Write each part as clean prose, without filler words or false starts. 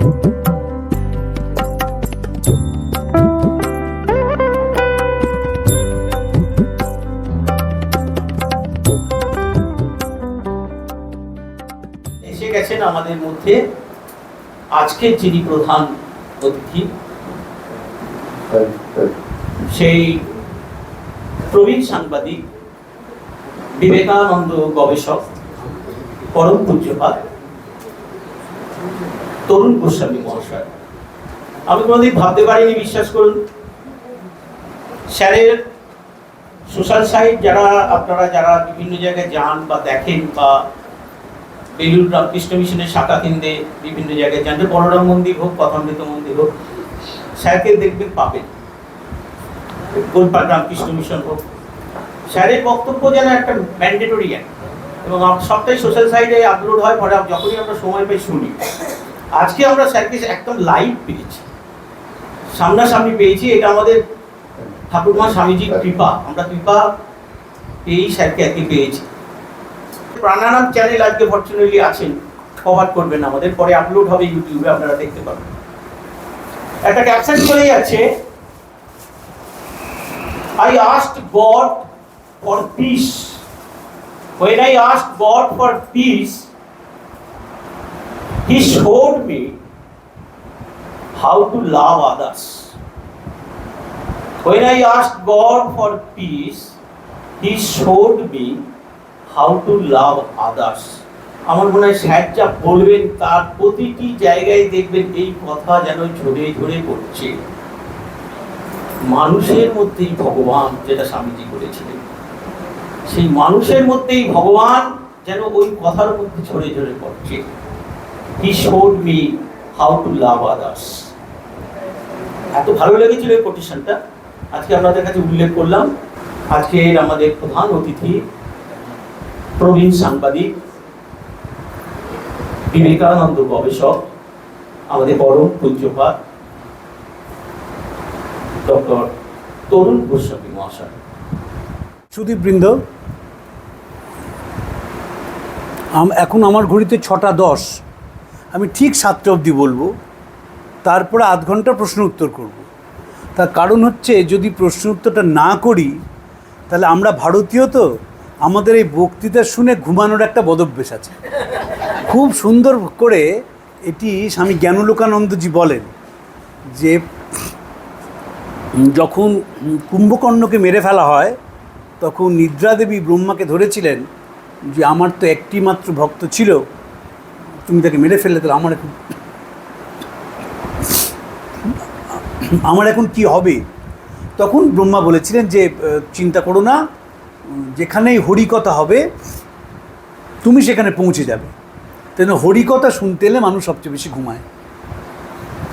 এসে গেছেন আমাদের মধ্যে আজকে যিনি প্রধান অতিথি, সেই প্রবীণ সাংবাদিক, বিবেকানন্দ গবেষক, পরম পূজ্যপাদ তরুণ গোস্বামী মহাশয়। আমি কোনোদিন ভাবতে পারিনি, বিশ্বাস করুন, স্যারের সোশ্যাল সাইট আপনারা বিভিন্ন জায়গায় যান বা দেখেন, বা বেলুড় রামকৃষ্ণ মিশনের শাখা কেন্দ্রে বিভিন্ন জায়গায় যান, বলরাম মন্দির হোক, কথামৃত মন্দির হোক, স্যারকে দেখবেন, পাবেন। গোলপাট রামকৃষ্ণ মিশন হোক, স্যারের বক্তব্য যেন একটা ম্যান্ডেটরি এবং সবটাই সোশ্যাল সাইটে আপলোড হয়, পরে যখনই আমরা সময় পাই শুনি। আজকে আমরা স্যারকে একদম লাইভ পেয়েছি, সামনাসামনি পেয়েছি। এটা আমাদের ঠাকুরমা স্বামীজির কৃপা। আমরা কৃপা পেয়েই স্যারকে আজকে পেয়েছি। প্রাণায়াম চ্যানেল আজকে ফরচুনেটলি আছেন, কভার করবেন আমাদের, পরে আপলোড হবে ইউটিউবে, আপনারা দেখতে পাবেন। একটা ক্যাপশন চলেই আছে, I asked God for peace. When I asked God for peace, He showed me how to love others. When I asked God for peace, He showed me how to love others. আমার মনে হয় sir যা বলবেন তার প্রতিটি জায়গায় দেখবেন এই কথা যেন ঝরে ঝরে পড়ছে। মানুষের মধ্যেই ভগবান, যেটা স্বামীজি বলেছিলেন, সেই মানুষের মধ্যেই ভগবান যেন ওই কথার মধ্যে ঝরে ঝরে পড়ছে। He showed me how to love others. এত ভালো লেগেছিল এই কোটেশনটা, আজকে আপনাদের কাছে উল্লেখ করলাম। আজকের আমাদের প্রধান অতিথি, প্রবীণ সাংবাদিক, বিবেকানন্দ গবেষক, আমাদের পরম পূজ্যপাদ ডক্টর তরুণ গোস্বামী মহাশয়। সুদীপবৃন্দ, এখন আমার ঘড়িতে 6:10, আমি ঠিক 7টা অবধি বলবো, তারপরে আধ ঘন্টা প্রশ্ন উত্তর করব। তার কারণ হচ্ছে, যদি প্রশ্ন উত্তরটা না করি তাহলে আমরা ভারতীয় তো, আমাদের এই বক্তৃতা শুনে ঘুমানোর একটা বদভ্যাস আছে। খুব সুন্দর করে এটি স্বামী জ্ঞানলোকানন্দজি বলেন যে, যখন কুম্ভকর্ণকে মেরে ফেলা হয় তখন নিদ্রা দেবী ব্রহ্মাকে ধরেছিলেন যে, আমার তো একটি মাত্র ভক্ত ছিল, তুমি তাকে মেরে ফেললে, তাহলে আমার এখন কি হবে? তখন ব্রহ্মা বলেছিলেন যে, চিন্তা করো না, যেখানেই হরিকথা হবে তুমি সেখানে পৌঁছে যাবে। তেন হরিকথা শুনতে এলে মানুষ সবচেয়ে বেশি ঘুমায়।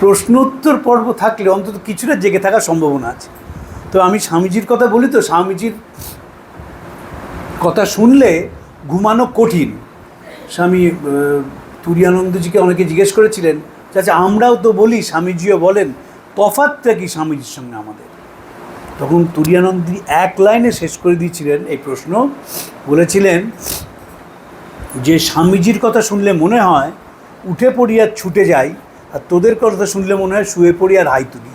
প্রশ্নোত্তর পর্ব থাকলে অন্তত কিছুটা জেগে থাকার সম্ভাবনা আছে। তো আমি স্বামীজির কথা বলি, তো স্বামীজির কথা শুনলে ঘুমানো কঠিন। স্বামী তুরীয়ানন্দজিকে অনেকে জিজ্ঞেস করেছিলেন, আচ্ছা আমরাও তো বলি, স্বামীজিও বলেন, তফাৎটা কি স্বামীজির সঙ্গে আমাদের? তখন তুরীয়ানন্দজি এক লাইনে শেষ করে দিয়েছিলেন এই প্রশ্ন, বলেছিলেন যে, স্বামীজির কথা শুনলে মনে হয় উঠে পড়ি আর ছুটে যাই, আর তোদের কথা শুনলে মনে হয় শুয়ে পড়ি আর হাই তুলি।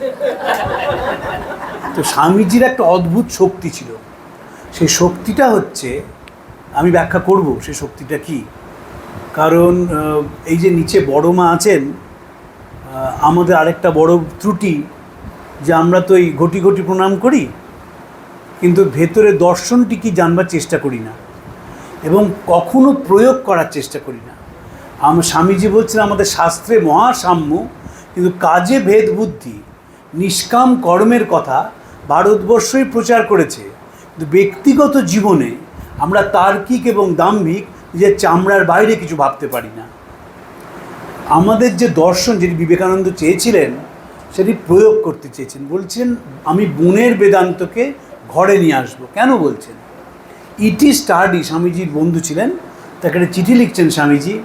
তো স্বামীজির একটা অদ্ভুত শক্তি ছিল। সেই শক্তিটা হচ্ছে, আমি ব্যাখ্যা করব সেই শক্তিটা কি। কারণ এই যে নিচে বড় মা আছেন, আমাদের আরেকটা বড় ত্রুটি যে আমরা তো এই ঘটি ঘটি প্রণাম করি, কিন্তু ভেতরে দর্শনটি কি জানবার চেষ্টা করি না, এবং কখনো প্রয়োগ করার চেষ্টা করি না। স্বামীজি বলছেন, আমাদের শাস্ত্রে মহাসাম্য, কিন্তু কাজে ভেদ বুদ্ধি, নিষ্কাম কর্মের কথা ভারতবর্ষই প্রচার করেছে, কিন্তু ব্যক্তিগত জীবনে আমরা তার্কিক এবং দাম্ভিক, নিজের চামড়ার বাইরে কিছু ভাবতে পারি না। আমাদের যে দর্শন, যেটি বিবেকানন্দ চেয়েছিলেন, সেটি প্রয়োগ করতে চেয়েছেন। বলছেন, আমি বনের বেদান্তকে ঘরে নিয়ে আসবো। কেন বলছেন? ইটি স্টাডি, স্বামীজির বন্ধু ছিলেন, তাকে একটা চিঠি লিখছেন স্বামীজি,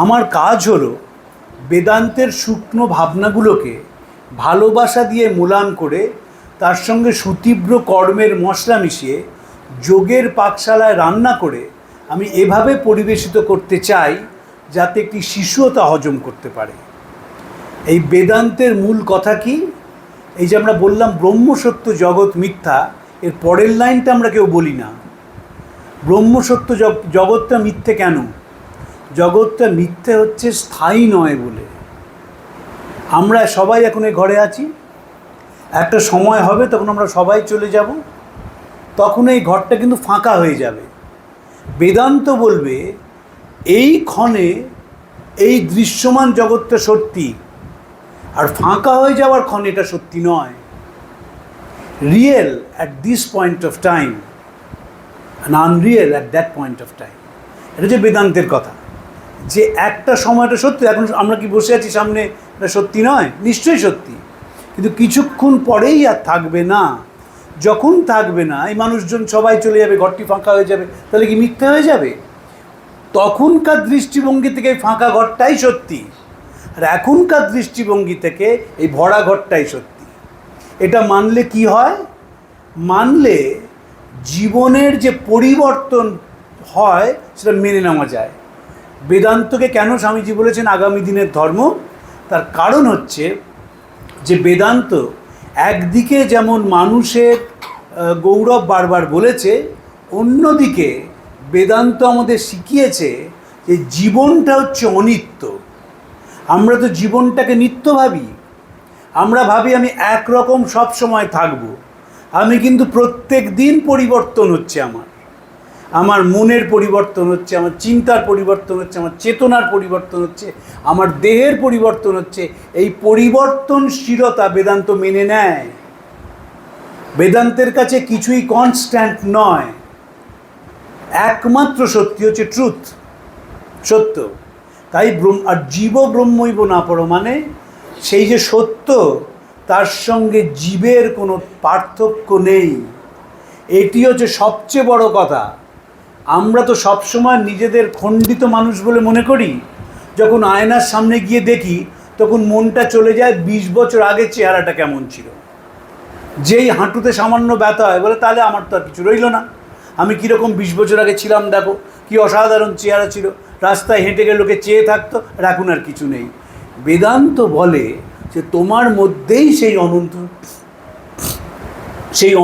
আমার কাজ হলো বেদান্তের শুকনো ভাবনাগুলোকে ভালোবাসা দিয়ে মোলান করে তার সঙ্গে সুতীব্র কর্মের মশলা মিশিয়ে যোগের পাকশালায় রান্না করে আমি এভাবে পরিবেশিত করতে চাই যাতে একটি শিশুও তা হজম করতে পারে। এই বেদান্তের মূল কথা কি? এই যে আমরা বললাম ব্রহ্ম সত্য জগৎ মিথ্যা, এর পরের লাইনটা আমরা কেউ বলি না। ব্রহ্ম সত্য জগৎটা মিথ্যে কেন? জগৎটা মিথ্যে হচ্ছে স্থায়ী নয় বলে। আমরা সবাই এখন এই ঘরে আছি, একটা সময় হবে তখন আমরা সবাই চলে যাব, তখন এই ঘরটা কিন্তু ফাঁকা হয়ে যাবে। বেদান্ত বলবে এই ক্ষণে এই দৃশ্যমান জগৎটা সত্যি, আর ফাঁকা হয়ে যাওয়ার ক্ষণে এটা সত্যি নয়। Real at this point of time and Unreal at that point of time. এটা হচ্ছে বেদান্তের কথা, যে একটা সময়টা সত্যি। এখন আমরা কি বসে আছি সামনে, এটা সত্যি নয়? নিশ্চয়ই সত্যি, কিন্তু কিছুক্ষণ পরেই আর থাকবে না। যখন থাকবে না, এই মানুষজন সবাই চলে যাবে, ঘরটি ফাঁকা হয়ে যাবে, তাহলে কি মিথ্যে হয়ে যাবে? তখনকার দৃষ্টিভঙ্গি থেকে এই ফাঁকা ঘরটাই সত্যি, আর এখনকার দৃষ্টিভঙ্গি থেকে এই ভরা ঘরটাই সত্যি। এটা মানলে কি হয়? মানলে জীবনের যে পরিবর্তন হয় সেটা মেনে নেওয়া যায়। বেদান্তকে কেন স্বামীজি বলেছেন আগামী দিনের ধর্ম? তার কারণ হচ্ছে যে বেদান্ত একদিকে যেমন মানুষের গৌরব বারবার বলেছে, অন্যদিকে বেদান্ত আমাদের শিখিয়েছে যে জীবনটা হচ্ছে অনিত্য। আমরা তো জীবনটাকে নিত্য ভাবি। আমরা ভাবি আমি একরকম সব সময় থাকব। আমি কিন্তু প্রত্যেক দিন পরিবর্তন হচ্ছে, আমার মনের পরিবর্তন হচ্ছে, আমার চিন্তার পরিবর্তন হচ্ছে, আমার চেতনার পরিবর্তন হচ্ছে, আমার দেহের পরিবর্তন হচ্ছে। এই পরিবর্তনশীলতা বেদান্ত মেনে নেয়। বেদান্তের কাছে কিছুই কনস্ট্যান্ট নয়। একমাত্র সত্যি হচ্ছে ট্রুথ, সত্য। তাই আর জীব ব্রহ্মৈব না পড়ো, মানে সেই যে সত্য, তার সঙ্গে জীবের কোনো পার্থক্য নেই। এটি হচ্ছে সবচেয়ে বড় কথা। আমরা তো সবসময় নিজেদের খণ্ডিত মানুষ বলে মনে করি। যখন আয়নার সামনে গিয়ে দেখি, তখন মনটা চলে যায় 20 বছর আগে চেহারাটা কেমন ছিল। যেই হাঁটুতে সামান্য ব্যথা হয়, বলে তাহলে আমার তো আর কিছু রইল না, আমি কীরকম 20 বছর আগে ছিলাম, দেখো কি অসাধারণ চেহারা ছিল, রাস্তায় হেঁটে গেলে লোকে চেয়ে থাকতো, আর এখন আর কিছু নেই। বেদান্ত বলে যে তোমার মধ্যেই সেই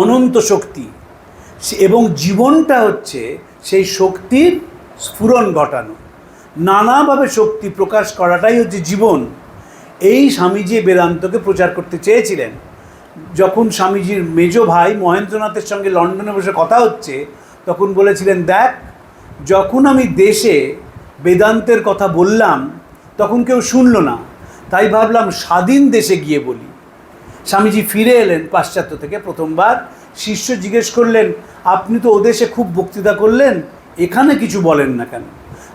অনন্ত শক্তি, এবং জীবনটা হচ্ছে সেই শক্তির স্ফুরণ ঘটানো, নানাভাবে শক্তি প্রকাশ করাটাই হচ্ছে জীবন। এই স্বামীজি বেদান্তকে প্রচার করতে চেয়েছিলেন। যখন স্বামীজির মেজ ভাই মহেন্দ্রনাথের সঙ্গে লন্ডনে বসে কথা হচ্ছে, তখন বলেছিলেন, দেখ, যখন আমি দেশে বেদান্তের কথা বললাম তখন কেউ শুনল না, তাই ভাবলাম স্বাধীন দেশে গিয়ে বলি। স্বামীজি ফিরে এলেন পাশ্চাত্য থেকে প্রথমবার। শিষ্য জিজ্ঞেস করলেন, আপনি তো ওদেশে খুব বক্তৃতা করলেন, এখানে কিছু বলেন না কেন?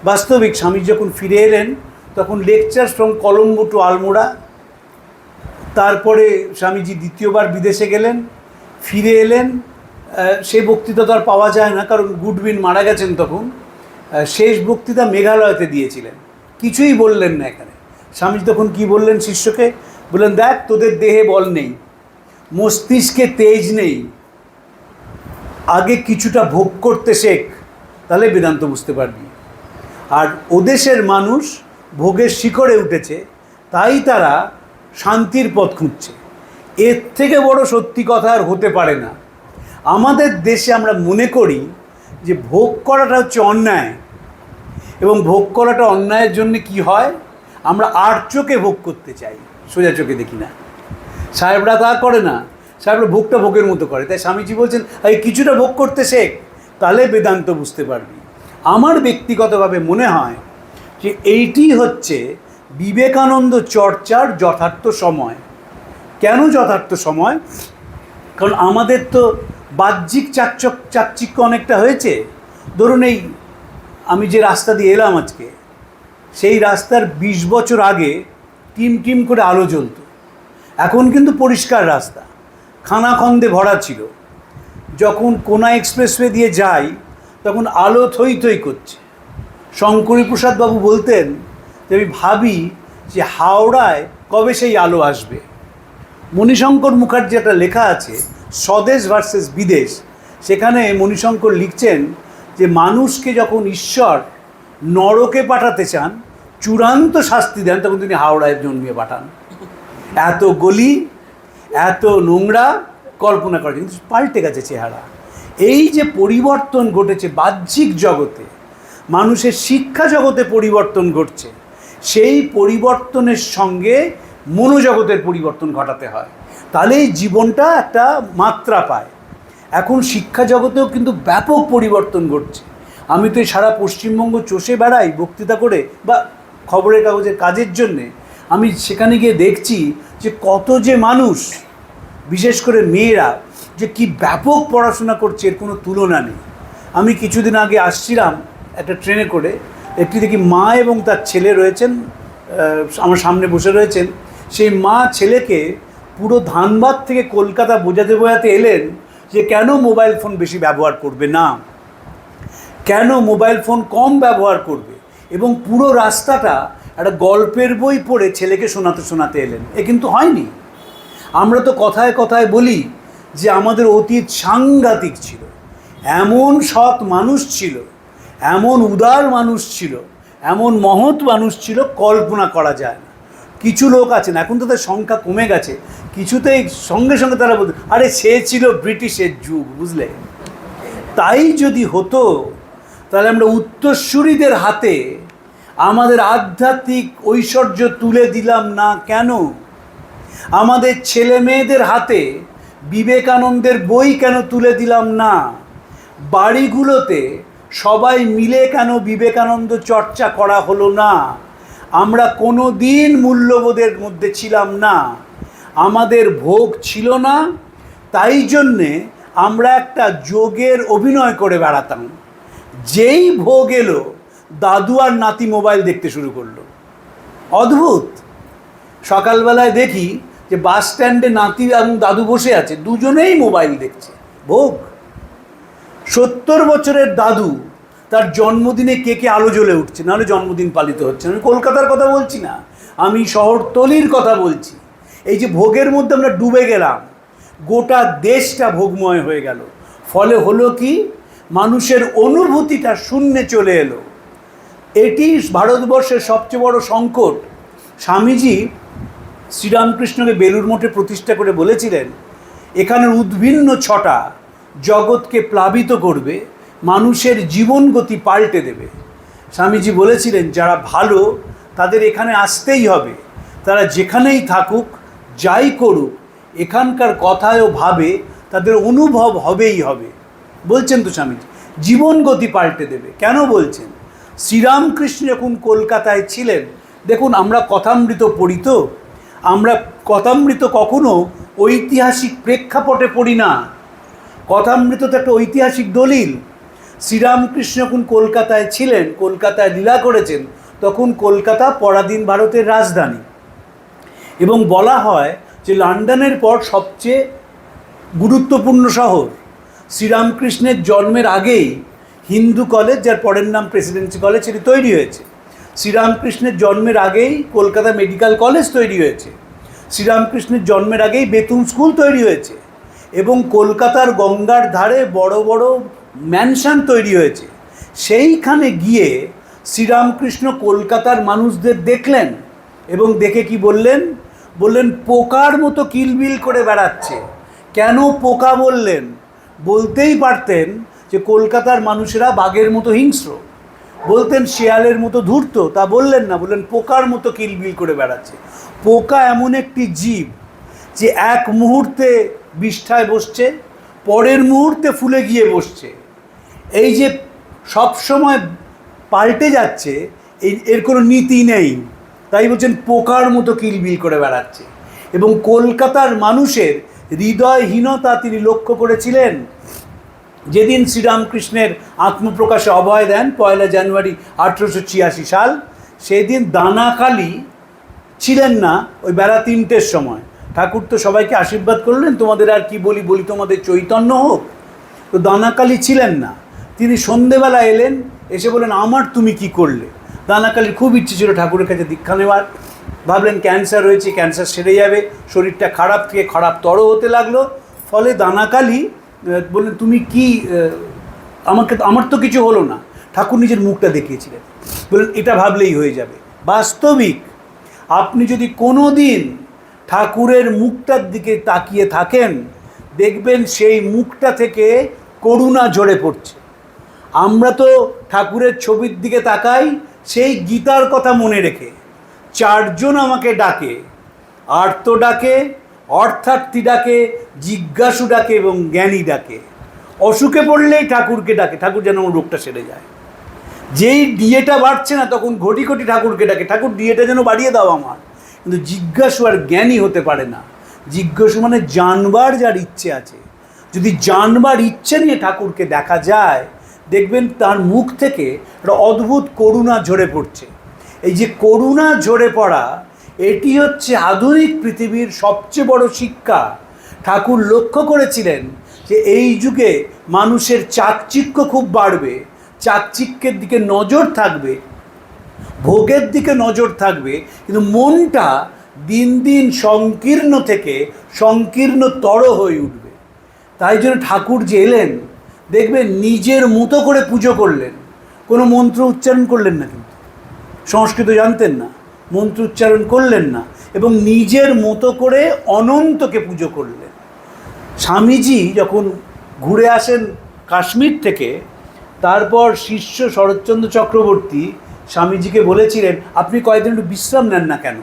বাস্তবিক স্বামীজি যখন ফিরে এলেন, তখন lecture from Colombo to Almora. তারপরে স্বামীজি দ্বিতীয়বার বিদেশে গেলেন, ফিরে এলেন। সেই বক্তৃতা তো আর পাওয়া যায় না, কারণ গুডউইন মারা গেছেন তখন। শেষ বক্তৃতা মেঘালয়তে দিয়েছিলেন, কিছুই বললেন না এখানে। স্বামীজি তখন কি বললেন শিষ্যকে? বললেন, দেখ, তোদের দেহে বল নেই, মস্তিষ্কে তেজ নেই, আগে কিছুটা ভোগ করতে শেখ, তাহলে বেদান্ত বুঝতে পারবি। আর ওদেশের মানুষ ভোগের শিখরে উঠেছে, তাই তারা শান্তির পথ খুঁজছে। এর থেকে বড় সত্যি কথা আর হতে পারে না। আমাদের দেশে আমরা মনে করি যে ভোগ করাটা হচ্ছে অন্যায়, এবং ভোগ করাটা অন্যায়ের জন্য কি হয়, আমরা আর চোখে ভোগ করতে চাই, সোজা চোখে দেখি না। সাহেবরা তা করে না, সাহেবরা ভোগটা ভোগের মতো করে। তাই স্বামীজি বলছেন, এই কিছুটা ভোগ করতে শেখ, তাহলে বেদান্ত বুঝতে পারবি। আমার ব্যক্তিগতভাবে মনে হয় যে এইটি হচ্ছে বিবেকানন্দ চর্চার যথার্থ সময়। কেন যথার্থ সময়? কারণ আমাদের তো বাহ্যিক চাকচিক্য অনেকটা হয়েছে। ধরুন, এই আমি যে রাস্তা দিয়ে এলাম আজকে, সেই রাস্তার 20 বছর আগে টিম টিম করে আলো জ্বলত। এখন কিন্তু পরিষ্কার রাস্তা, খানাখন্দে ভরা ছিল। যখন কোনা এক্সপ্রেসওয়ে দিয়ে যাই, তখন আলো থই থই করছে। শঙ্করীপ্রসাদ বাবু বলতেন যে আমি ভাবি যে হাওড়ায় কবে সেই আলো আসবে। মণিশঙ্কর মুখার্জি একটা লেখা আছে, স্বদেশ ভার্সেস বিদেশ। সেখানে মণিশঙ্কর লিখছেন যে মানুষকে যখন ঈশ্বর নরকে পাঠাতে চান, চূড়ান্ত শাস্তি দেন, তখন তিনি হাওড়ায় জন্মিয়ে পাঠান। এত গলি, এত নোংরা, কল্পনা করা যায়, কিন্তু পাল্টে গেছে চেহারা। এই যে পরিবর্তন ঘটেছে বাহ্যিক জগতে, মানুষের শিক্ষা জগতে পরিবর্তন ঘটছে, সেই পরিবর্তনের সঙ্গে মনোজগতের পরিবর্তন ঘটাতে হয়, তাহলে এই জীবনটা একটা মাত্রা পায়। এখন শিক্ষা জগতেও কিন্তু ব্যাপক পরিবর্তন ঘটছে। আমি তো সারা পশ্চিমবঙ্গ চষে বেড়াই বক্তৃতা করে বা খবরের কাগজের কাজের জন্যে। আমি সেখানে গিয়ে দেখছি যে কত যে মানুষ, বিশেষ করে মেয়েরা, যে কি ব্যাপক পড়াশোনা করছে, এর কোনো তুলনা নেই। আমি কিছুদিন আগে আসছিলাম একটা ট্রেনে করে, একটি দেখি মা এবং তার ছেলে রয়েছেন, আমার সামনে বসে রয়েছেন। সেই মা ছেলেকে পুরো ধানবাদ থেকে কলকাতা বোঝাতে বোঝাতে এলেন যে কেন মোবাইল ফোন বেশি ব্যবহার করবে না, কেন মোবাইল ফোন কম ব্যবহার করবে, এবং পুরো রাস্তাটা একটা গল্পের বই পড়ে ছেলেকে শোনাতে শোনাতে এলেন। এ কিন্তু হয়নি। আমরা তো কথায় কথায় বলি যে আমাদের অতীত সাংঘাতিক ছিল, এমন সৎ মানুষ ছিল, এমন উদার মানুষ ছিল, এমন মহৎ মানুষ ছিল, কল্পনা করা যায় না। কিছু লোক আছেন, এখন তো তাদের সংখ্যা কমে গেছে, কিছুতেই সঙ্গে সঙ্গে তারা বলতে, আরে সে ছিল ব্রিটিশের যুগ, বুঝলে। তাই যদি হতো তাহলে আমরা উত্তরসূরিদের হাতে আমাদের আধ্যাত্মিক ঐশ্বর্য তুলে দিলাম না কেন? আমাদের ছেলে মেয়েদের হাতে বিবেকানন্দের বই কেন তুলে দিলাম না? বাড়িগুলোতে সবাই মিলে কেন বিবেকানন্দ চর্চা করা হলো না? আমরা কোনো দিন মূল্যবোধের মধ্যে ছিলাম না, আমাদের ভোগ ছিল না, তাই জন্যে আমরা একটা যোগের অভিনয় করে বেড়াতাম। যেই ভোগ এলো, দাদু আর নাতি মোবাইল দেখতে শুরু করলো। অদ্ভুত। সকালবেলায় দেখি যে বাস স্ট্যান্ডে নাতি এবং দাদু বসে আছে, দুজনেই মোবাইল দেখছে। ভোগ। 70 বছরের দাদু, তার জন্মদিনে কেকে আলো জ্বলে উঠছে, নাহলে জন্মদিন পালিত হচ্ছে। আমি কলকাতার কথা বলছি না, আমি শহরতলির কথা বলছি। এই যে ভোগের মধ্যে আমরা ডুবে গেলাম, গোটা দেশটা ভোগময় হয়ে গেল। ফলে হলো কি, মানুষের অনুভূতিটা শূন্যে চলে এলো। এটি ভারতবর্ষের সবচেয়ে বড় সংকট। স্বামীজি শ্রীরামকৃষ্ণকে বেলুড় মঠে প্রতিষ্ঠা করে বলেছিলেন, এখানের উদ্ভিন্ন ছটা জগৎকে প্লাবিত করবে, মানুষের জীবন গতি পাল্টে দেবে। স্বামীজি বলেছিলেন, যারা ভালো তাদের এখানে আসতেই হবে, তারা যেখানেই থাকুক, যাই করুক, এখানকার কথায় ও ভাবে তাদের অনুভব হবেই হবে। বলছেন তো স্বামীজি, জীবন গতি পাল্টে দেবে। কেন বলছেন? শ্রীরামকৃষ্ণ যখন কলকাতায় ছিলেন, দেখুন আমরা কথামৃত পড়ি, তো আমরা কথামৃত কখনো ঐতিহাসিক প্রেক্ষাপটে পড়ি না। কথামৃত তো একটা ঐতিহাসিক দলিল। শ্রীরামকৃষ্ণ যখন কলকাতায় ছিলেন, কলকাতায় লীলা করেছেন, তখন কলকাতা পরাধীন ভারতের রাজধানী, এবং বলা হয় যে লন্ডনের পর সবচেয়ে গুরুত্বপূর্ণ শহর। শ্রীরামকৃষ্ণের জন্মের আগেই হিন্দু কলেজ, যার পরের নাম প্রেসিডেন্সি কলেজ, সেটি তৈরি হয়েছে। শ্রীরামকৃষ্ণের জন্মের আগেই কলকাতা মেডিকেল কলেজ তৈরি হয়েছে। শ্রীরামকৃষ্ণের জন্মের আগেই বেতুন স্কুল তৈরি হয়েছে, এবং কলকাতার গঙ্গার ধারে বড় বড় ম্যানশন তৈরি হয়েছে। সেইখানে গিয়ে শ্রীরামকৃষ্ণ কলকাতার মানুষদের দেখলেন, এবং দেখে কি বললেন? বললেন, পোকার মতো কিলবিল করে বেড়াচ্ছে। কেন পোকা বললেন? বলতেই পারতেন যে কলকাতার মানুষেরা বাঘের মতো হিংস্র, বলতেন শেয়ালের মতো ধূর্ত, তা বললেন না, বললেন পোকার মতো কিলবিল করে বেড়াচ্ছে। পোকা এমন একটি জীব যে এক মুহূর্তে বিষ্ঠায় বসছে, পরের মুহূর্তে ফুলে গিয়ে বসছে। এই যে সব সময় পাল্টে যাচ্ছে, এর কোনো নীতি নেই। তাই বলছেন পোকার মতো কিলবিল করে বেড়াচ্ছে। এবং কলকাতার মানুষের হৃদয়হীনতা তিনি লক্ষ্য করেছিলেন। যেদিন শ্রীরামকৃষ্ণের আত্মপ্রকাশে অভয় দেন 1 জানুয়ারি 1886 সাল, সেদিন দানাকালি ছিলেন না। ওই বেলা 3টের সময় ঠাকুর তো সবাইকে আশীর্বাদ করলেন, তোমাদের আর কি বলি, বলি তোমাদের চৈতন্য হোক। তো দানাকালি ছিলেন না। তিনি সন্ধেবেলা এলেন, এসে বলেন, আমার তুমি কি করলে? দানাকালির খুব ইচ্ছে ছিল ঠাকুরের কাছে দীক্ষা নেওয়ার। ভাবলেন ক্যান্সার হয়েছে, ক্যান্সার সেরে যাবে, শরীরটা খারাপ থেকে খারাপতর হতে লাগলো। ফলে দানাকালি বললেন, তুমি কি, আমার তো কিছু হলো না। ঠাকুর নিজের মুখটা দেখিয়েছিলেন, বললেন এটা ভাবলেই হয়ে যাবে। বাস্তবিক আপনি যদি কোনো দিন ঠাকুরের মুখটার দিকে তাকিয়ে থাকেন, দেখবেন সেই মুখটা থেকে করুণা ঝরে পড়ছে। আমরা তো ঠাকুরের ছবির দিকে তাকাই সেই গীতার কথা মনে রেখে। 4 জন আমাকে ডাকে, আর্ত ডাকে, অর্থার্থী ডাকে, জিজ্ঞাসু ডাকে এবং জ্ঞানী ডাকে। অসুখে পড়লেই ঠাকুরকে ডাকে, ঠাকুর যেন আমার রোগটা সেরে যায়। যেই ডিএটা বাড়ছে না তখন ঘটি ঘটি ঠাকুরকে ডাকে, ঠাকুর ডিএটা যেন বাড়িয়ে দাও আমার। কিন্তু জিজ্ঞাসু আর জ্ঞানী হতে পারে না। জিজ্ঞাসু মানে জানবার যার ইচ্ছে আছে। যদি জানবার ইচ্ছে নিয়ে ঠাকুরকে দেখা যায়, দেখবেন তার মুখ থেকে একটা অদ্ভুত করুণা ঝরে পড়ছে। এই যে করুণা ঝরে পড়া, এটি হচ্ছে আধুনিক পৃথিবীর সবচেয়ে বড় শিক্ষা। ঠাকুর লক্ষ্য করেছিলেন যে এই যুগে মানুষের চাকচিক্য খুব বাড়বে, চাকচিক্যের দিকে নজর থাকবে, ভোগের দিকে নজর থাকবে, কিন্তু মনটা দিন দিন সংকীর্ণ থেকে সংকীর্ণতর হয়ে উঠবে। তাই জন্য ঠাকুর যে এলেন, দেখবেন নিজের মতো করে পুজো করলেন, কোনো মন্ত্র উচ্চারণ করলেন না, কিন্তু সংস্কৃত জানতেন না, মন্ত্র উচ্চারণ করলেন না, এবং নিজের মতো করে অনন্তকে পুজো করলেন। স্বামীজি যখন ঘুরে আসেন কাশ্মীর থেকে, তারপর শিষ্য শরৎচন্দ্র চক্রবর্তী স্বামীজিকে বলেছিলেন, আপনি কয়েকদিন একটু বিশ্রাম নেন না কেন?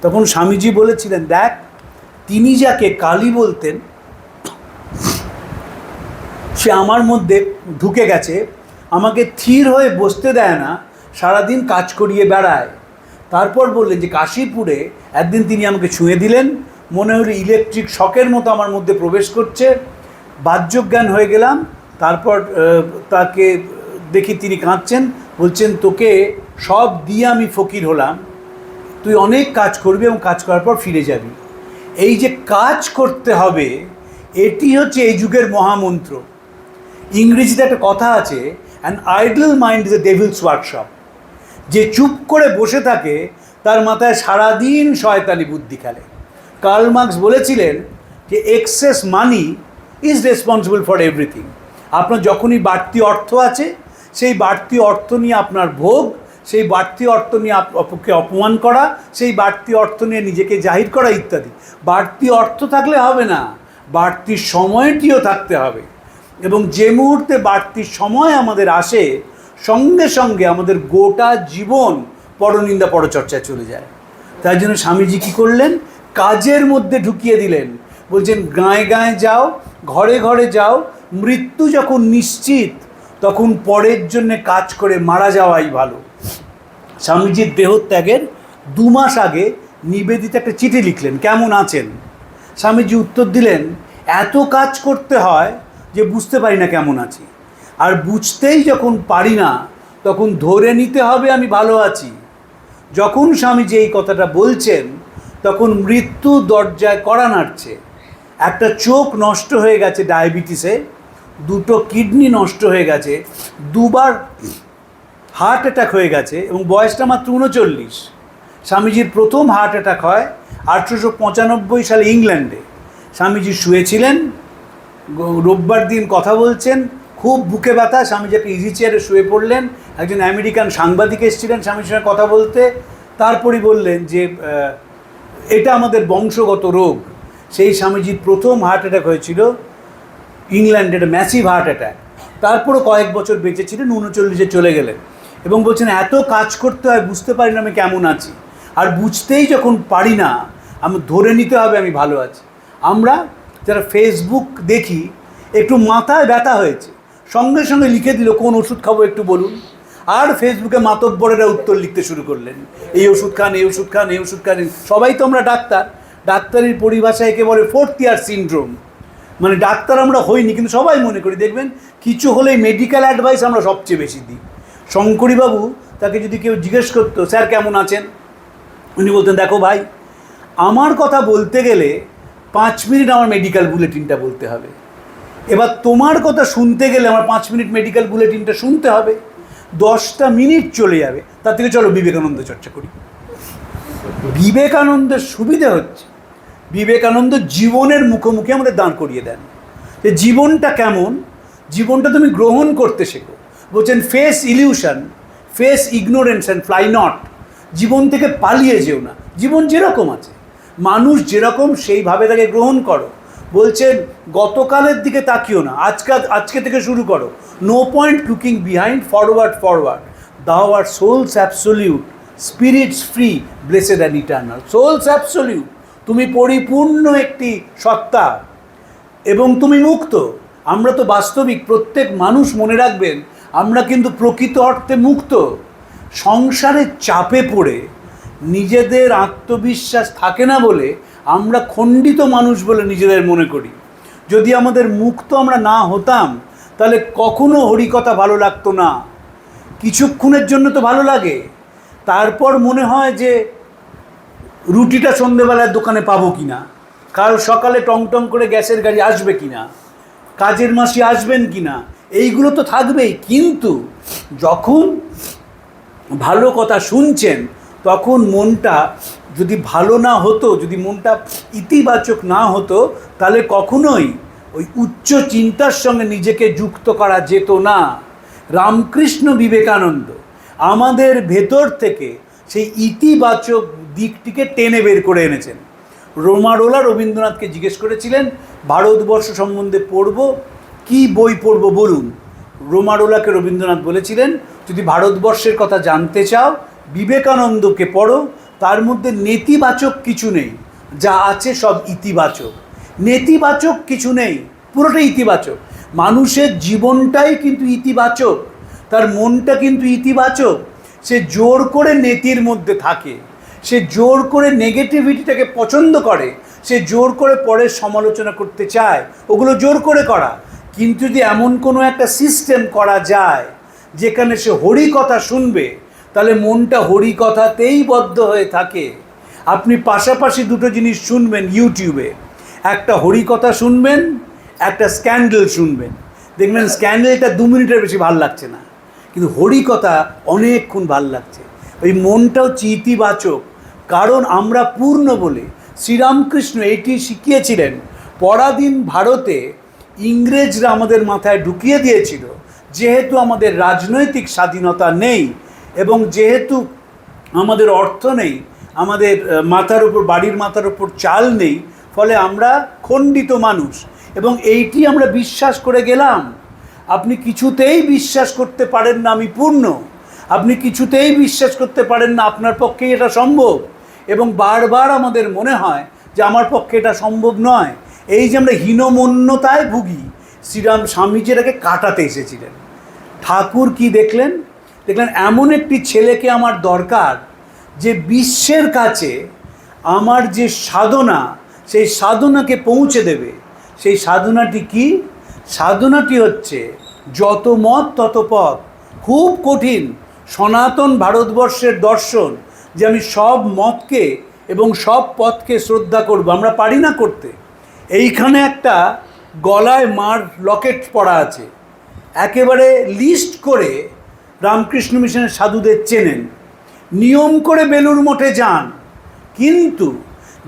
তখন স্বামীজি বলেছিলেন, দেখ, তিনি যাকে কালী বলতেন সে আমার মধ্যে ঢুকে গেছে, আমাকে থির হয়ে বসতে দেয় না, সারাদিন কাজ করিয়ে বেড়ায়। তারপর বললেন যে কাশীপুরে একদিন তিনি আমাকে ছুঁয়ে দিলেন, মনে হলো ইলেকট্রিক শকের মতো আমার মধ্যে প্রবেশ করছে, বাহ্যজ্ঞান হয়ে গেলাম। তারপর তাকে দেখি তিনি কাঁদছেন, বলছেন, তোকে সব দিয়ে আমি ফকির হলাম, তুই অনেক কাজ করবি এবং কাজ করার পর ফিরে যাবি। এই যে কাজ করতে হবে, এটি হচ্ছে এই যুগের মহামন্ত্র। ইংরেজিতে একটা কথা আছে, an idol mind is a Devil's workshop. যে চুপ করে বসে থাকে তার মাথায় সারাদিন শয়তানি বুদ্ধি খেলে। কার্ল মার্কস বলেছিলেন যে excess money is responsible for everything. আপনার যখনই বাড়তি অর্থ আছে, সেই বাড়তি অর্থ নিয়ে আপনার ভোগ, সেই বাড়তি অর্থ নিয়ে অপরকে অপমান করা, সেই বাড়তি অর্থ নিয়ে নিজেকে জাহির করা ইত্যাদি। বাড়তি অর্থ থাকলে হবে না, বাড়তি সময়টিও থাকতে হবে। এবং যে মুহূর্তে বাড়তি সময় আমাদের আসে, সঙ্গে সঙ্গে আমাদের গোটা জীবন পরনিন্দা পরচর্চায় চলে যায়। তাই জন্য স্বামীজি কী করলেন, কাজের মধ্যে ঢুকিয়ে দিলেন। বলছেন, গাঁয়ে গাঁয়ে যাও, ঘরে ঘরে যাও, মৃত্যু যখন নিশ্চিত তখন পরের জন্যে কাজ করে মারা যাওয়াই ভালো। স্বামীজির দেহত্যাগের 2 মাস আগে নিবেদিতা একটা চিঠি লিখলেন, কেমন আছেন? স্বামীজি উত্তর দিলেন, এত কাজ করতে হয় যে বুঝতে পারি না কেমন আছি, আর বুঝতেই যখন পারি না তখন ধরে নিতে হবে আমি ভালো আছি। যখন স্বামীজি এই কথাটা বলছেন, তখন মৃত্যু দরজায় কড়া নাড়ছে। একটা চোখ নষ্ট হয়ে গেছে ডায়াবেটিসে, 2টো কিডনি নষ্ট হয়ে গেছে, 2বার হার্ট অ্যাটাক হয়ে গেছে, এবং বয়সটা মাত্র 39। স্বামীজির প্রথম হার্ট অ্যাটাক হয় 1895 সালে ইংল্যান্ডে। স্বামীজি শুয়েছিলেন, রোববার দিন কথা বলছেন, খুব বুকে ব্যথা, স্বামীজি একটা ইজি চেয়ারে শুয়ে পড়লেন। একজন আমেরিকান সাংবাদিক এসেছিলেন স্বামীজির সঙ্গে কথা বলতে। তারপরই বললেন যে এটা আমাদের বংশগত রোগ। সেই স্বামীজির প্রথম হার্ট অ্যাটাক হয়েছিল ইংল্যান্ডে, একটা ম্যাসিভ হার্ট অ্যাটাক। তারপরও কয়েক বছর বেঁচে ছিলেন, 39-এ চলে গেলেন। এবং বলছেন, এত কাজ করতে হয়, বুঝতে পারি না আমি কেমন আছি, আর বুঝতেই যখন পারি না আমি ধরে নিতে হবে আমি ভালো আছি। আমরা যারা ফেসবুক দেখি, একটু মাথায় ব্যথা হয়েছে, সঙ্গে সঙ্গে লিখে দিল কোন ওষুধ খাবো একটু বলুন, আর ফেসবুকে মাতব্বরেরা উত্তর লিখতে শুরু করলেন, এই ওষুধ খান, এই ওষুধ খান, এই ওষুধ খান। সবাই তো আমরা ডাক্তার, ডাক্তারির পরিভাষায় একে বলে 4th ইয়ার সিনড্রোম। মানে ডাক্তার আমরা হইনি, কিন্তু সবাই মনে করি। দেখবেন কিছু হলেই মেডিকেল অ্যাডভাইস আমরা সবচেয়ে বেশি দিই। শঙ্করীবাবু, তাকে যদি কেউ জিজ্ঞেস করতো, স্যার কেমন আছেন, উনি বলতেন, দেখো ভাই, আমার কথা বলতে গেলে 5 মিনিট আমার মেডিকেল বুলেটিনটা বলতে হবে, এবার তোমার কথা শুনতে গেলে আমার 5 মিনিট মেডিকেল বুলেটিনটা শুনতে হবে, 10টা মিনিট চলে যাবে। তার থেকে চলো বিবেকানন্দ চর্চা করি। বিবেকানন্দের সুবিধা হচ্ছে, বিবেকানন্দ জীবনের মুখোমুখি আমাদের দাঁড় করিয়ে দেন যে জীবনটা কেমন, জীবনটা তুমি গ্রহণ করতে শেখো। বলছেন, face illusion, face ignorance and fly not. জীবন থেকে পালিয়ে যেও না, জীবন যেরকম আছে মানুষ যেরকম সেইভাবে তাকে গ্রহণ করো। বলছেন গতকালের দিকে তাকিও না, আজকে থেকে শুরু করো। No point looking behind, forward forward. দাও আর souls absolute, spirits free, blessed and eternal. Souls absolute, তুমি পরিপূর্ণ একটি সত্তা এবং তুমি মুক্ত। আমরা তো বাস্তবিক প্রত্যেক মানুষ মনে রাখবেন, আমরা কিন্তু প্রকৃত অর্থে মুক্ত। সংসারের চাপে পড়ে নিজেদের আত্মবিশ্বাস থাকে না বলে আমরা খণ্ডিত মানুষ বলে নিজেদের মনে করি। যদি আমাদের মুক্ত আমরা না হতাম তাহলে কখনো হরিকথা ভালো লাগতো না। কিছুক্ষণের জন্য তো ভালো লাগে, তারপর মনে হয় যে রুটিটা সন্ধেবেলার দোকানে পাবো কি না, কাল সকালে টংটং করে গ্যাসের গাড়ি আসবে কি না, কাজের মাসি আসবেন কি না, এইগুলো তো থাকবেই। কিন্তু যখন ভালো কথা শুনছেন তখন মনটা যদি ভালো না হতো, যদি মনটা ইতিবাচক না হতো, তাহলে কখনোই ওই উচ্চ চিন্তার সঙ্গে নিজেকে যুক্ত করা যেত না। রামকৃষ্ণ বিবেকানন্দ আমাদের ভেতর থেকে সেই ইতিবাচক দিকটিকে টেনে বের করে এনেছেন। রোমারোলা রবীন্দ্রনাথকে জিজ্ঞেস করেছিলেন ভারতবর্ষ সম্বন্ধে পড়ব, কি বই পড়ব বলুন। রোমারোলাকে রবীন্দ্রনাথ বলেছিলেন, যদি ভারতবর্ষের কথা জানতে চাও বিবেকানন্দকে পড়ো, তার মধ্যে নেতিবাচক কিছু নেই, যা আছে সব ইতিবাচক। নেতিবাচক কিছু নেই, পুরোটাই ইতিবাচক। মানুষের জীবনটাই কিন্তু ইতিবাচক, তার মনটা কিন্তু ইতিবাচক। সে জোর করে নেতির মধ্যে থাকে, সে জোর করে নেগেটিভিটিটাকে পছন্দ করে, সে জোর করে পরের সমালোচনা করতে চায়, ওগুলো জোর করে করা। কিন্তু যদি এমন কোনো একটা সিস্টেম করা যায় যেখানে সে হরিকথা শুনবে, তাহলে মনটা হরিকথাতেই বদ্ধ হয়ে থাকে। আপনি পাশাপাশি দুটো জিনিস শুনবেন ইউটিউবে, একটা হরিকথা শুনবেন, একটা স্ক্যান্ডেল শুনবেন। দেখবেন স্ক্যান্ডেলটা 2 মিনিটের বেশি ভাল লাগছে না, কিন্তু হরিকথা অনেকক্ষণ ভাল লাগছে। ওই মনটা হচ্ছে ইতিবাচক, কারণ আমরা পূর্ণ বলে। শ্রীরামকৃষ্ণ এটি শিখিয়েছিলেন। পরাধীন ভারতে ইংরেজরা আমাদের মাথায় ঢুকিয়ে দিয়েছিল, যেহেতু আমাদের রাজনৈতিক স্বাধীনতা নেই এবং যেহেতু আমাদের অর্থ নেই, আমাদের মাথার উপর, বাড়ির মাথার উপর চাল নেই, ফলে আমরা খণ্ডিত মানুষ এবং এইটি আমরা বিশ্বাস করে গেলাম। আপনি কিছুতেই বিশ্বাস করতে পারেন না আমি পূর্ণ, আপনি কিছুতেই বিশ্বাস করতে পারেন না আপনার পক্ষে এটা সম্ভব, এবং বারবার আমাদের মনে হয় যে আমার পক্ষে এটা সম্ভব নয়। এই যে আমরা হীনমন্যতায় ভুগি, স্বামীজি এটাকে কাটাতে এসেছিলেন। ঠাকুর কি দেখলেন? দেখলেন এমন একটি ছেলেকে আমার দরকার যে বিশ্বের কাছে আমার যে সাধনা, সেই সাধনাকে পৌঁছে দেবে। সেই সাধনাটি কি? সাধনাটি হচ্ছে যত মত তত পথ। খুব কঠিন সনাতন ভারতবর্ষের দর্শন যে আমি সব মতকে এবং সব পথকে শ্রদ্ধা করব, আমরা পারি না করতে। এইখানে একটা গলায় মার লকেট পড়া আছে, একেবারে লিস্ট করে রামকৃষ্ণ মিশনের সাধুদের চেনেন, নিয়ম করে বেলুড় মঠে যান, কিন্তু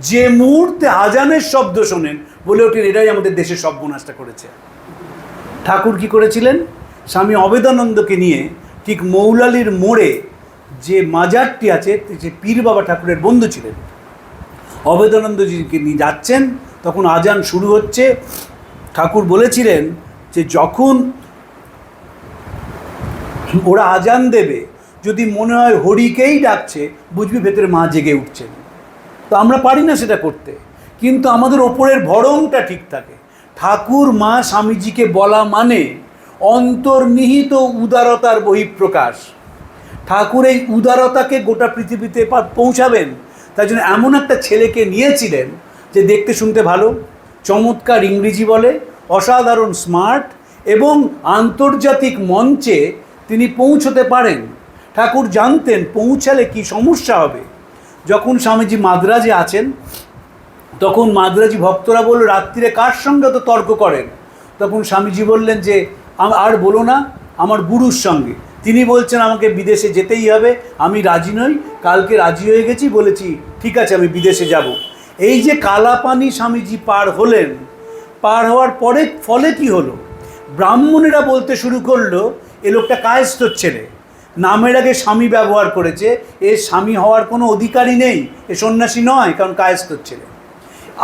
যে মুহূর্তে আজানের শব্দ শোনেন বলে ওঠেন এটাই আমাদের দেশের সর্বনাশটা করেছে। ঠাকুর কি করেছিলেন? স্বামী অবেদানন্দকে নিয়ে ঠিক মৌলালির মোড়ে যে মাজারটি আছে, যে পীর বাবা ঠাকুরের বন্ধু ছিলেন, অবেদানন্দজিকে নিয়ে যাচ্ছেন, তখন আজান শুরু হচ্ছে। ঠাকুর বলেছিলেন যে যখন ওরা আজান দেবে, যদি মনে হয় হরিকেই ডাকছে, বুঝবি ভেতরে মা জেগে উঠছেন। তো আমরা পারি না সেটা করতে, কিন্তু আমাদের ওপরের ভরংটা ঠিক থাকে। ঠাকুর মা স্বামীজিকে বলা মানে অন্তর্নিহিত উদারতার বহিঃপ্রকাশ। ঠাকুর এই উদারতাকে গোটা পৃথিবীতে পৌঁছাবেন, তাই জন্য এমন একটা ছেলেকে নিয়েছিলেন যে দেখতে শুনতে ভালো, চমৎকার ইংরেজি বলে, অসাধারণ স্মার্ট, এবং আন্তর্জাতিক মঞ্চে তিনি পৌঁছতে পারেন। ঠাকুর জানতেন পৌঁছালে কি সমস্যা হবে। যখন স্বামীজি মাদ্রাজে আছেন, তখন মাদ্রাজি ভক্তরা বলল রাত্রিরে কার সঙ্গে তো তর্ক করেন? তখন স্বামীজি বললেন যে আর বলো না, আমার গুরুর সঙ্গে। তিনি বলছেন আমাকে বিদেশে যেতেই হবে, আমি রাজি নই, কালকে রাজি হয়ে গেছি, বলেছি ঠিক আছে আমি বিদেশে যাব। এই যে কালাপানি স্বামীজি পার হলেন, পার হওয়ার পরে ফলে কি হলো? ব্রাহ্মণেরা বলতে শুরু করলো এ লোকটা কায়স্থর ছেলে, নামের আগে স্বামী ব্যবহার করেছে, এ স্বামী হওয়ার কোনো অধিকারই নেই, এ সন্ন্যাসী নয়, কারণ কায়স্থর ছেলে।